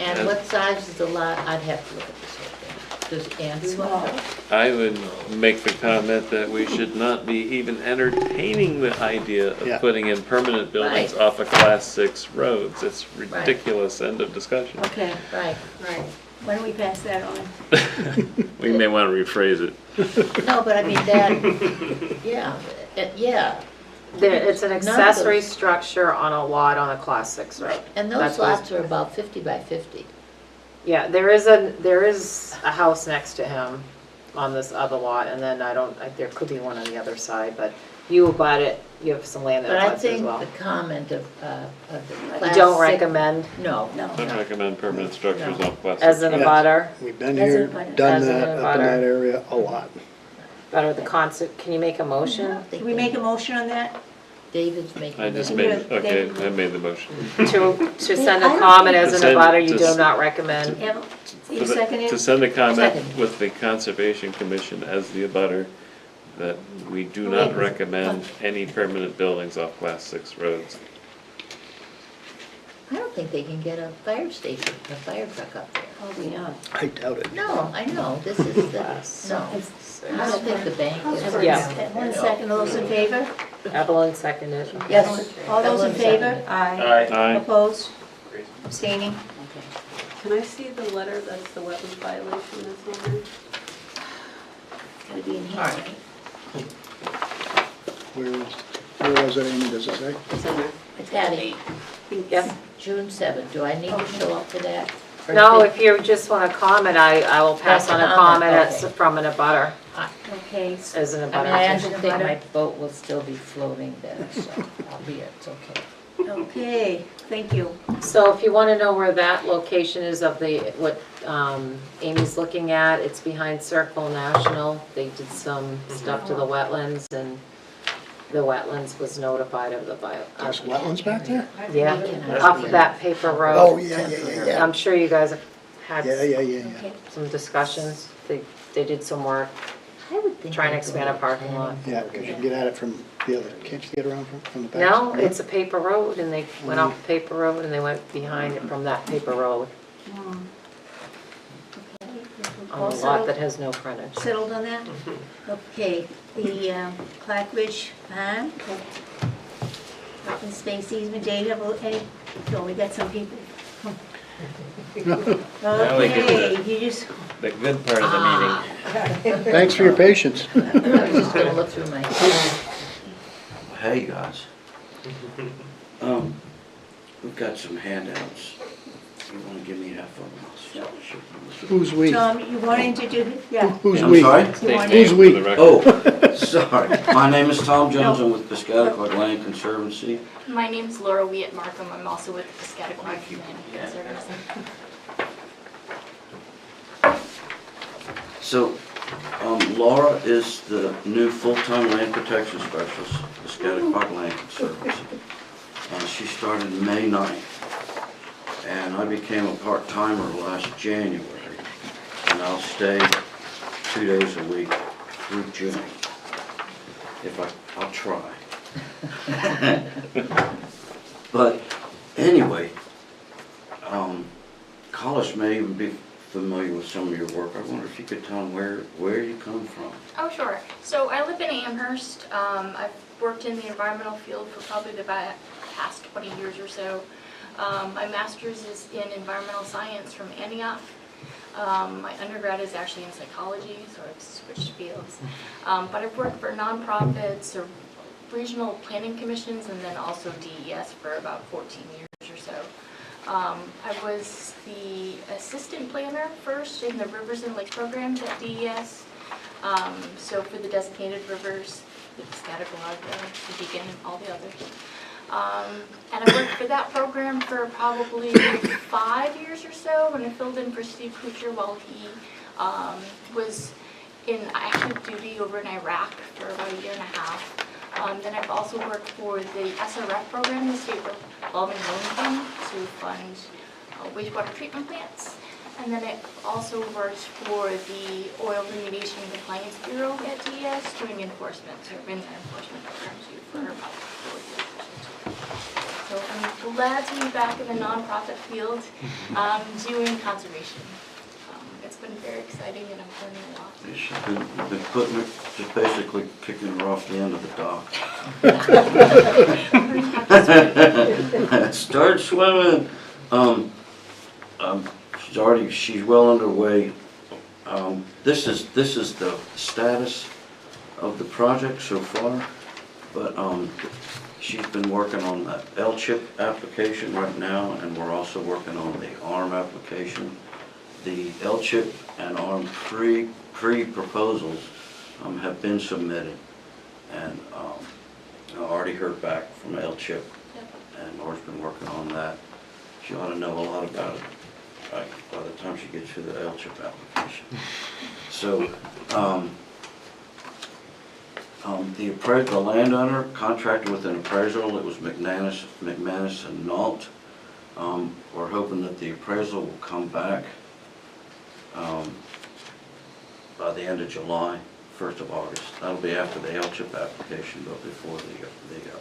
Speaker 5: And what size is the lot? I'd have to look at this whole thing. Does Andrew want to?
Speaker 2: I would make the comment that we should not be even entertaining the idea
Speaker 4: Yeah.
Speaker 2: of putting in permanent buildings
Speaker 5: Right.
Speaker 2: off of Class 6 roads. It's ridiculous, end of discussion.
Speaker 1: Okay,
Speaker 5: Right.
Speaker 1: why don't we pass that on?
Speaker 2: We may want to rephrase it.
Speaker 5: No, but I mean that, yeah, yeah.
Speaker 3: It's an
Speaker 5: None of
Speaker 3: accessory
Speaker 5: those-
Speaker 3: structure on a lot on a Class 6 road.
Speaker 5: And
Speaker 3: That's
Speaker 5: those
Speaker 3: what
Speaker 5: lots are about 50 by 50.
Speaker 3: Yeah, there is a house next to him on this other lot, and then there could be one on the other side, but you abut it, you have some land
Speaker 5: But
Speaker 3: that
Speaker 5: I
Speaker 3: abuts as
Speaker 5: think
Speaker 3: well.
Speaker 5: the comment of the
Speaker 3: You
Speaker 5: class
Speaker 3: don't
Speaker 5: 6
Speaker 3: recommend
Speaker 5: No.
Speaker 1: No.
Speaker 2: I recommend permanent structures
Speaker 5: No.
Speaker 2: off Class 6.
Speaker 3: as an
Speaker 4: Yes.
Speaker 3: abutter,
Speaker 4: We've been
Speaker 1: As
Speaker 4: here,
Speaker 1: a butter.
Speaker 4: done
Speaker 3: As a
Speaker 4: that, up in
Speaker 3: butter.
Speaker 4: that area a lot.
Speaker 3: better the concept, can you make a motion
Speaker 1: Can we make a motion on that?
Speaker 5: David's making.
Speaker 2: I just
Speaker 5: the-
Speaker 2: made,
Speaker 1: Yeah,
Speaker 2: okay,
Speaker 1: they-
Speaker 2: I made the motion.
Speaker 3: to send
Speaker 1: I
Speaker 3: a
Speaker 1: don't
Speaker 3: comment
Speaker 1: think-
Speaker 3: as an
Speaker 2: To send-
Speaker 3: abutter, you
Speaker 2: to
Speaker 3: do
Speaker 2: s-
Speaker 3: not recommend?
Speaker 1: Em, you
Speaker 2: To
Speaker 1: seconded?
Speaker 2: send a comment
Speaker 5: Second.
Speaker 2: with the Conservation Commission as the abutter, that we do not
Speaker 1: Wait.
Speaker 2: recommend any permanent buildings off Class 6 roads.
Speaker 5: I don't think they can get a fire station, a fire truck up there.
Speaker 1: Probably not.
Speaker 4: I doubt it.
Speaker 5: No, I know, this is the, no. I don't think the bank is.
Speaker 3: Yeah.
Speaker 1: 1 second, all those in favor?
Speaker 3: Evelyn seconded.
Speaker 5: Yes.
Speaker 1: All those in
Speaker 5: Evelyn
Speaker 1: favor?
Speaker 5: seconded.
Speaker 1: Aye.
Speaker 2: Aye.
Speaker 1: Opposed? Abstaining?
Speaker 9: Can I see the letter that's the wetland violation that's on there?
Speaker 1: Gotta be in here,
Speaker 5: All right.
Speaker 1: right?
Speaker 4: Where was it, Amy, does it say?
Speaker 9: It's in there.
Speaker 5: Patty,
Speaker 3: Yes.
Speaker 5: June 7th, do I need to show up for that? Or
Speaker 3: No,
Speaker 5: think-
Speaker 3: if you just want to comment, I will pass
Speaker 5: Pass a
Speaker 3: on a
Speaker 5: comment,
Speaker 3: comment
Speaker 5: okay.
Speaker 3: from an abutter,
Speaker 1: Okay,
Speaker 3: as an
Speaker 5: I mean, I
Speaker 3: abutter.
Speaker 5: actually think my boat will still be floating there, so I'll be, it's okay.
Speaker 1: Okay, thank you.
Speaker 3: So if you want to know where that location is of what Amy's looking at, it's behind Circle National. They did some stuff to the wetlands, and the wetlands was notified of the
Speaker 4: There's wetlands back there?
Speaker 3: Yeah, off of that paper road.
Speaker 4: Oh, yeah.
Speaker 3: I'm sure you guys have had
Speaker 4: Yeah.
Speaker 1: Okay.
Speaker 3: some discussions. They did some work
Speaker 1: I would think.
Speaker 3: trying to
Speaker 1: I'd
Speaker 3: expand a
Speaker 1: go
Speaker 3: parking
Speaker 1: there.
Speaker 3: lot.
Speaker 4: Yeah, because you can get at it from the other, can't you get around from the back?
Speaker 3: No, it's a paper road, and they went off the paper road, and they went behind it from that paper road
Speaker 1: Hmm. Okay.
Speaker 3: on
Speaker 1: All
Speaker 3: a lot
Speaker 1: settled-
Speaker 3: that has no frontage.
Speaker 1: Settled on that? Okay, the Clark Ridge Farm, open space easement, Dave, have any, no, we got some people.
Speaker 2: Now we get to
Speaker 1: Okay, you just,
Speaker 2: The good part of the meeting.
Speaker 4: Thanks for your patience.
Speaker 5: I was just gonna look through my.
Speaker 14: Hey, guys. We've got some handouts. You wanna give me half of them?
Speaker 4: Who's we?
Speaker 1: Tom, you want to introduce, yeah.
Speaker 4: Who's
Speaker 14: I'm
Speaker 4: we?
Speaker 14: sorry?
Speaker 1: You
Speaker 2: State
Speaker 1: want
Speaker 4: Who's
Speaker 2: name
Speaker 4: we?
Speaker 2: for the record.
Speaker 14: Oh, sorry. My name is Tom Jones. I'm with Piscataqua Land Conservancy.
Speaker 15: My name's Laura Wee at Markham. I'm also with the Piscataqua Land Conservancy.
Speaker 14: So, Laura is the new full-time land protection specialist, Piscataqua Land Conservancy. She started May 9th, and I became a part-timer last January, and I'll stay 2 days a week through June. I'll try. But anyway, Collis may even be familiar with some of your work. I wonder if you could tell them where you come from.
Speaker 15: Oh, sure. So I live in Amherst. I've worked in the environmental field for probably the past 20 years or so. My master's is in environmental science from Antioch. My undergrad is actually in psychology, so I've switched fields. But I've worked for nonprofits or regional planning commissions, and then also DES for about 14 years or so. I was the assistant planner first in the Rivers and Lakes programs at DES. So for the designated rivers, the Piscataqua, the Beacon, and all the others. And I worked for that program for probably 5 years or so, and I filled in for Steve Kuchar while he was in active duty over in Iraq for about a year and a half. Then I've also worked for the SRF program, the State Revolving Loan Fund, to fund wastewater treatment plants. And then I also worked for the Oil Remediation and Compliance Bureau at DES, doing enforcement, so I've been in enforcement programs for about 4 years. So I'm glad to be back in the nonprofit field, doing conservation. It's been very exciting, and I'm learning a lot.
Speaker 14: You've been putting her, just basically kicking her off the end of the dock. Start swimming. She's well underway. This is the status of the project so far, but she's been working on the L-chip application right now, and we're also working on the ARM application. The L-chip and ARM pre-proposals have been submitted, and I already heard back from L-chip, and Laura's been working on that. She ought to know a lot about it by the time she gets through the L-chip application. So, the landowner contracted with an appraisal. It was McManus and Nault. We're hoping that the appraisal will come back by the end of July, 1st of August. That'll be after the L-chip application, but before the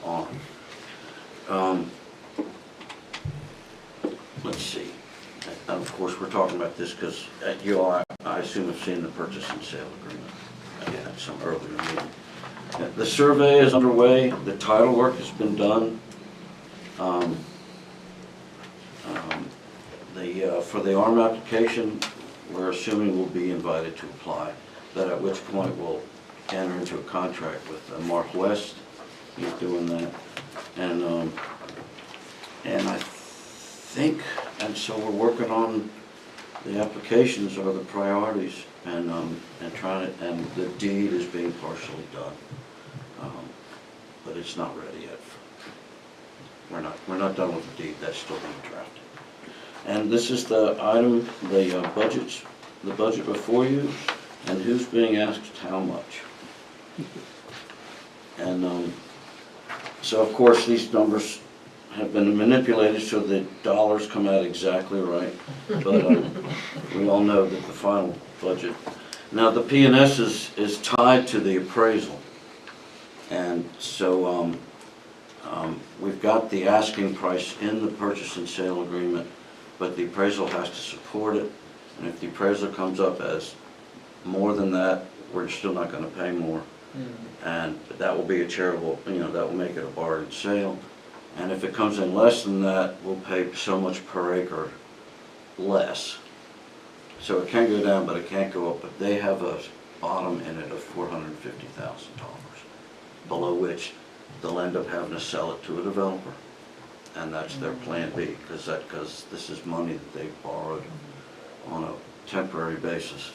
Speaker 14: ARM. Let's see. And of course, we're talking about this because you all, I assume, have seen the purchase and sale agreement again at some earlier meeting. The survey is underway. The title work has been done. For the ARM application, we're assuming we'll be invited to apply. That at which point we'll enter into a contract with Mark West. He's doing that, and I think, and so we're working on the applications are the priorities, and and the deed is being partially done, but it's not ready yet. we're not done with the deed, that's still being drafted. And this is the item, the budget before you, and who's being asked how much. And so of course, these numbers have been manipulated so that dollars come out exactly right, but we all know that the final budget. Now, the P&S is tied to the appraisal, and so we've got the asking price in the purchase and sale agreement, but the appraisal has to support it, and if the appraisal comes up as more than that, we're still not going to pay more. And that will be a charitable, that will make it a bargain sale. And if it comes in less than that, we'll pay so much per acre less. So it can go down, but it can't go up. But they have a bottom in it of $450,000, below which they'll end up having to sell it to a developer. And that's their plan B, because this is money that they've borrowed on a temporary basis.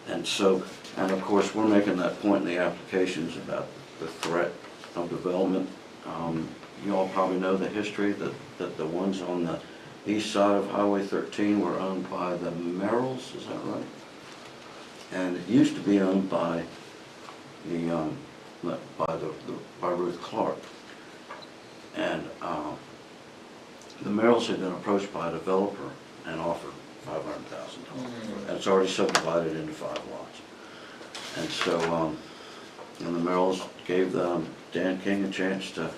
Speaker 14: And so, and of course, we're making that point in the applications about the threat of development. You all probably know the history that the ones on the east side of Highway 13 were owned by the Merrills, is that right? And it used to be owned by by Ruth Clark. And the Merrills had been approached by a developer and offered $500,000. And it's already subdivided into 5 lots. And so, and the Merrills gave Dan King a chance to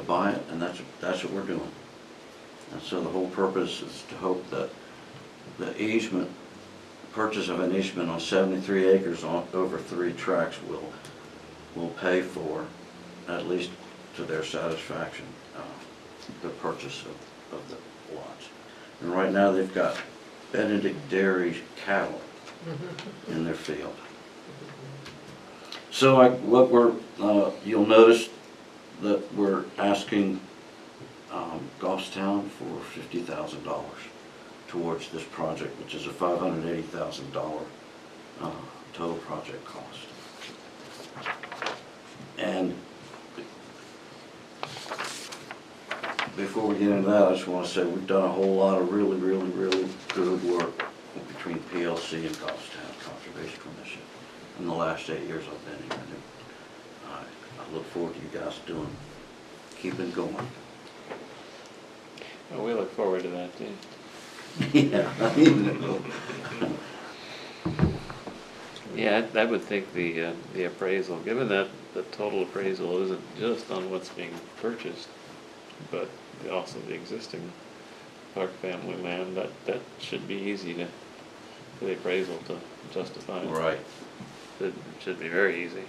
Speaker 14: buy it, and that's what we're doing. And so the whole purpose is to hope that the easement, purchase of an easement on 73 acres on over 3 tracks will pay for, at least to their satisfaction, the purchase of the lots. And right now they've got Benedict Dairy cattle in their field. So you'll notice that we're asking Goffstown for $50,000 towards this project, which is a $580,000 total project cost. And before we get into that, I just want to say we've done a whole lot of really good work between PLC and Goffstown Conservation Commission in the last 8 years I've been here. And I look forward to you guys keeping going.
Speaker 2: Well, we look forward to that too.
Speaker 14: Yeah.
Speaker 2: Yeah, I would think the appraisal, given that the total appraisal isn't just on what's being purchased, but also the existing Park family land, that should be easy for the appraisal to justify.
Speaker 14: Right.
Speaker 2: It should be very easy.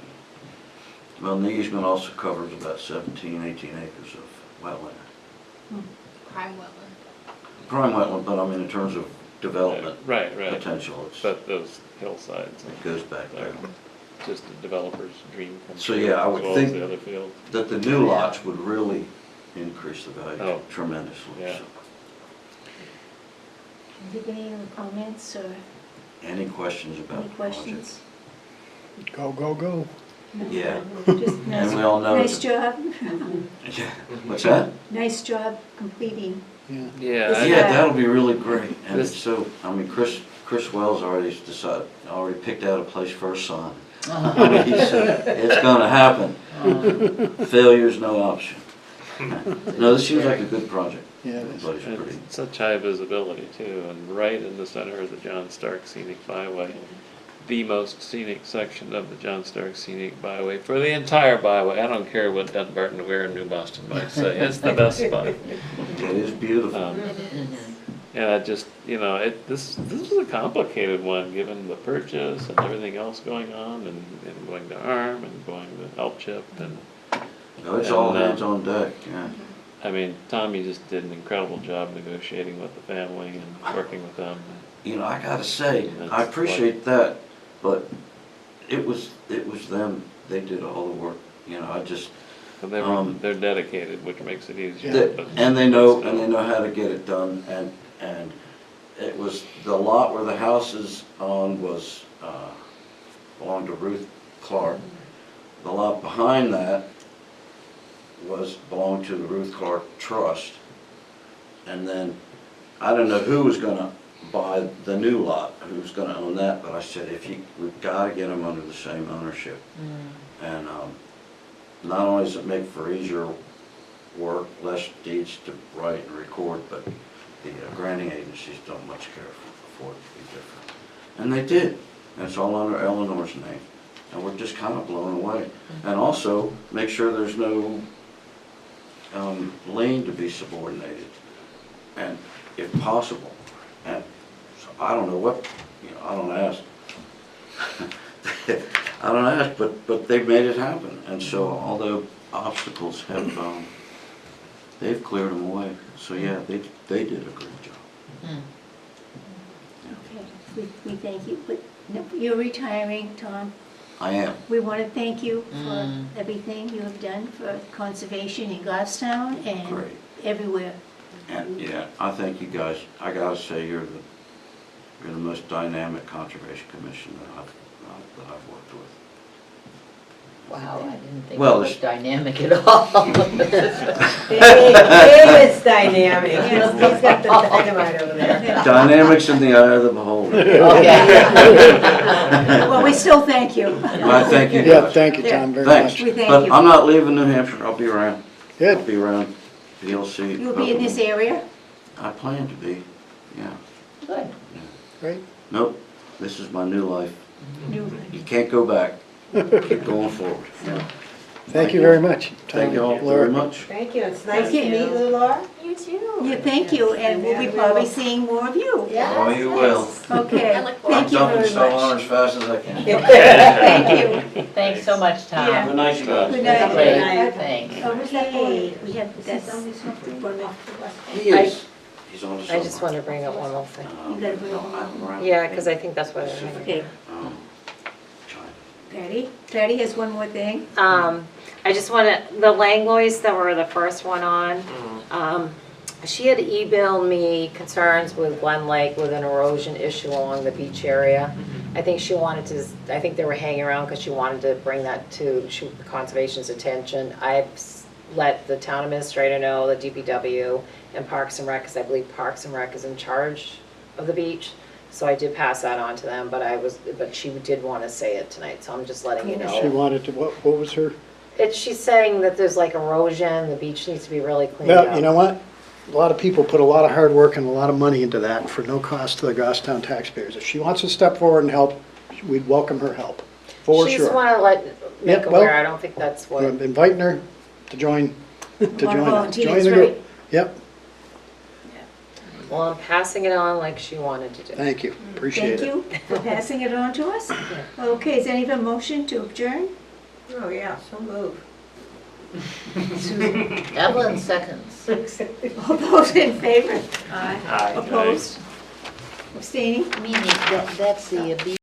Speaker 14: Well, and the easement also covers about 17, 18 acres of wetland.
Speaker 15: Prime wetland.
Speaker 14: Prime wetland, but I mean in terms of development
Speaker 2: Right.
Speaker 14: potential,
Speaker 2: But those hillsides.
Speaker 14: it goes back there.
Speaker 2: Just a developer's dream come
Speaker 14: So
Speaker 2: true,
Speaker 14: yeah, I
Speaker 2: as
Speaker 14: would
Speaker 2: well
Speaker 14: think
Speaker 2: as the other field.
Speaker 14: that the new lots would really increase the value
Speaker 2: Oh.
Speaker 14: tremendously.
Speaker 2: Yeah.
Speaker 14: So,
Speaker 1: Anybody any other comments or
Speaker 14: any questions about
Speaker 1: any
Speaker 14: the project?
Speaker 1: questions?
Speaker 4: Go, go, go.
Speaker 14: Yeah.
Speaker 1: Just
Speaker 14: And we all know
Speaker 1: nice
Speaker 14: it's
Speaker 1: job.
Speaker 14: Yeah. What's that?
Speaker 1: Nice job completing.
Speaker 4: Yeah.
Speaker 2: Yeah.
Speaker 14: Yeah, that'll be really great. And
Speaker 2: This-
Speaker 14: it's so, I mean, Chris Wells already picked out a place for our son. He said, it's gonna happen. Failure's no option. No, this seems like a good project.
Speaker 4: Yeah, it is.
Speaker 14: Everybody's pretty.
Speaker 2: It's such high visibility too, and right in the center of the John Stark Scenic Byway. The most scenic section of the John Stark Scenic Byway for the entire byway. I don't care what Dunbarton, Weir, and New Boston might say. It's the best spot.
Speaker 14: It is beautiful.
Speaker 2: And I just, this is a complicated one, given the purchase and everything else going on, and going to ARM and going to Help Chip, and
Speaker 14: No, it's all hands on deck, yeah.
Speaker 2: I mean, Tommy just did an incredible job negotiating with the family and working with them.
Speaker 14: I gotta say, I appreciate that, but it was them, they did all the work, I just.
Speaker 2: And they're dedicated, which makes it easier.
Speaker 14: And they know how to get it done, and it was, the lot where the house is on was, belonged to Ruth Clark. The lot behind that belonged to the Ruth Clark Trust. And then, I don't know who was gonna buy the new lot, who's gonna own that, but I said, we've gotta get them under the same ownership. And not only does it make for easier work, less deeds to write and record, but the granting agencies don't much care for it to be different. And they did, and it's all under Eleanor's name, and we're just kind of blown away. And also, make sure there's no lien to be subordinated, and if possible. And so I don't know what, I don't ask. I don't ask, but they've made it happen. And so although obstacles have, they've cleared them away. So yeah, they did a great job.
Speaker 1: Okay, we thank you, but no, you're retiring, Tom.
Speaker 14: I am.
Speaker 1: We want to thank you for everything you have done for conservation in Goffstown and
Speaker 14: Great.
Speaker 1: everywhere.
Speaker 14: And yeah, I thank you guys. I gotta say, you're the most dynamic conservation commission that I've worked with.
Speaker 5: Wow, I didn't think it
Speaker 14: Well,
Speaker 5: was dynamic at all.
Speaker 8: It is dynamic. He's got the dynamite over there.
Speaker 14: Dynamics in the eye of the beholder.
Speaker 1: Well, we still thank you.
Speaker 14: I thank you
Speaker 4: Yeah,
Speaker 14: guys.
Speaker 4: thank you, Tom, very
Speaker 14: Thanks.
Speaker 4: much.
Speaker 1: We thank
Speaker 14: But
Speaker 1: you.
Speaker 14: I'm not leaving New Hampshire. I'll be around.
Speaker 4: Good.
Speaker 14: I'll be around PLC.
Speaker 1: You'll be in this area?
Speaker 14: I plan to be, yeah.
Speaker 5: Good.
Speaker 4: Great.
Speaker 14: Nope, this is my new life.
Speaker 1: New-
Speaker 14: You can't go back. Keep going forward.
Speaker 4: Thank you very much, Tom.
Speaker 14: Thank you all
Speaker 4: Laura.
Speaker 14: very much.
Speaker 8: Thank you, it's nice to
Speaker 1: Thank
Speaker 8: meet
Speaker 1: you.
Speaker 8: you, Laura.
Speaker 15: You too.
Speaker 1: Yeah, thank you, and we'll be probably seeing more of you.
Speaker 14: Oh, you will.
Speaker 1: Okay,
Speaker 15: I look forward
Speaker 1: thank you
Speaker 14: Dumping
Speaker 1: very
Speaker 14: stone
Speaker 1: much.
Speaker 14: on as fast as I can.
Speaker 1: Thank you.
Speaker 5: Thanks so much, Tom.
Speaker 1: Yeah.
Speaker 14: Good night, you guys.
Speaker 1: Good night.
Speaker 5: Great, thanks.
Speaker 1: Okay, we have this.
Speaker 14: He is. He's on the
Speaker 3: I just want to bring up one more thing.
Speaker 1: You gotta bring it
Speaker 3: Yeah, because I think that's what I'm
Speaker 1: Okay,
Speaker 14: China.
Speaker 1: Patty has one more thing.
Speaker 3: I just want to, the Langlois that were the first one on, she had emailed me concerns with Glen Lake with an erosion issue along the beach area. I think she wanted to, I think they were hanging around because she wanted to bring that to Conservation's attention. I've let the town administrator know, the DPW, and Parks and Rec, because I believe Parks and Rec is in charge of the beach. So I did pass that on to them, but she did want to say it tonight, so I'm just letting you know.
Speaker 4: She wanted to, what was her?
Speaker 3: She's saying that there's like erosion, the beach needs to be really cleaned up.
Speaker 4: Well, you know what? A lot of people put a lot of hard work and a lot of money into that for no cost to the Goffstown taxpayers. If she wants to step forward and help, we'd welcome her help, for
Speaker 3: She
Speaker 4: sure.
Speaker 3: just want to make
Speaker 4: Yeah, well,
Speaker 3: aware, I don't think that's what.
Speaker 4: I'm inviting her to join,
Speaker 1: volunteers,
Speaker 4: join the group.
Speaker 1: right?
Speaker 4: Yep,
Speaker 3: Well, I'm passing it on like she wanted to do.
Speaker 4: thank you, appreciate it.
Speaker 1: Thank you for passing it on to us. Okay, is any of a motion to adjourn?
Speaker 8: Oh, yeah, so move.
Speaker 5: Evelyn seconds.
Speaker 1: All those in favor?
Speaker 2: Aye.
Speaker 1: Opposed? Abstaining?
Speaker 5: Meaning, that's the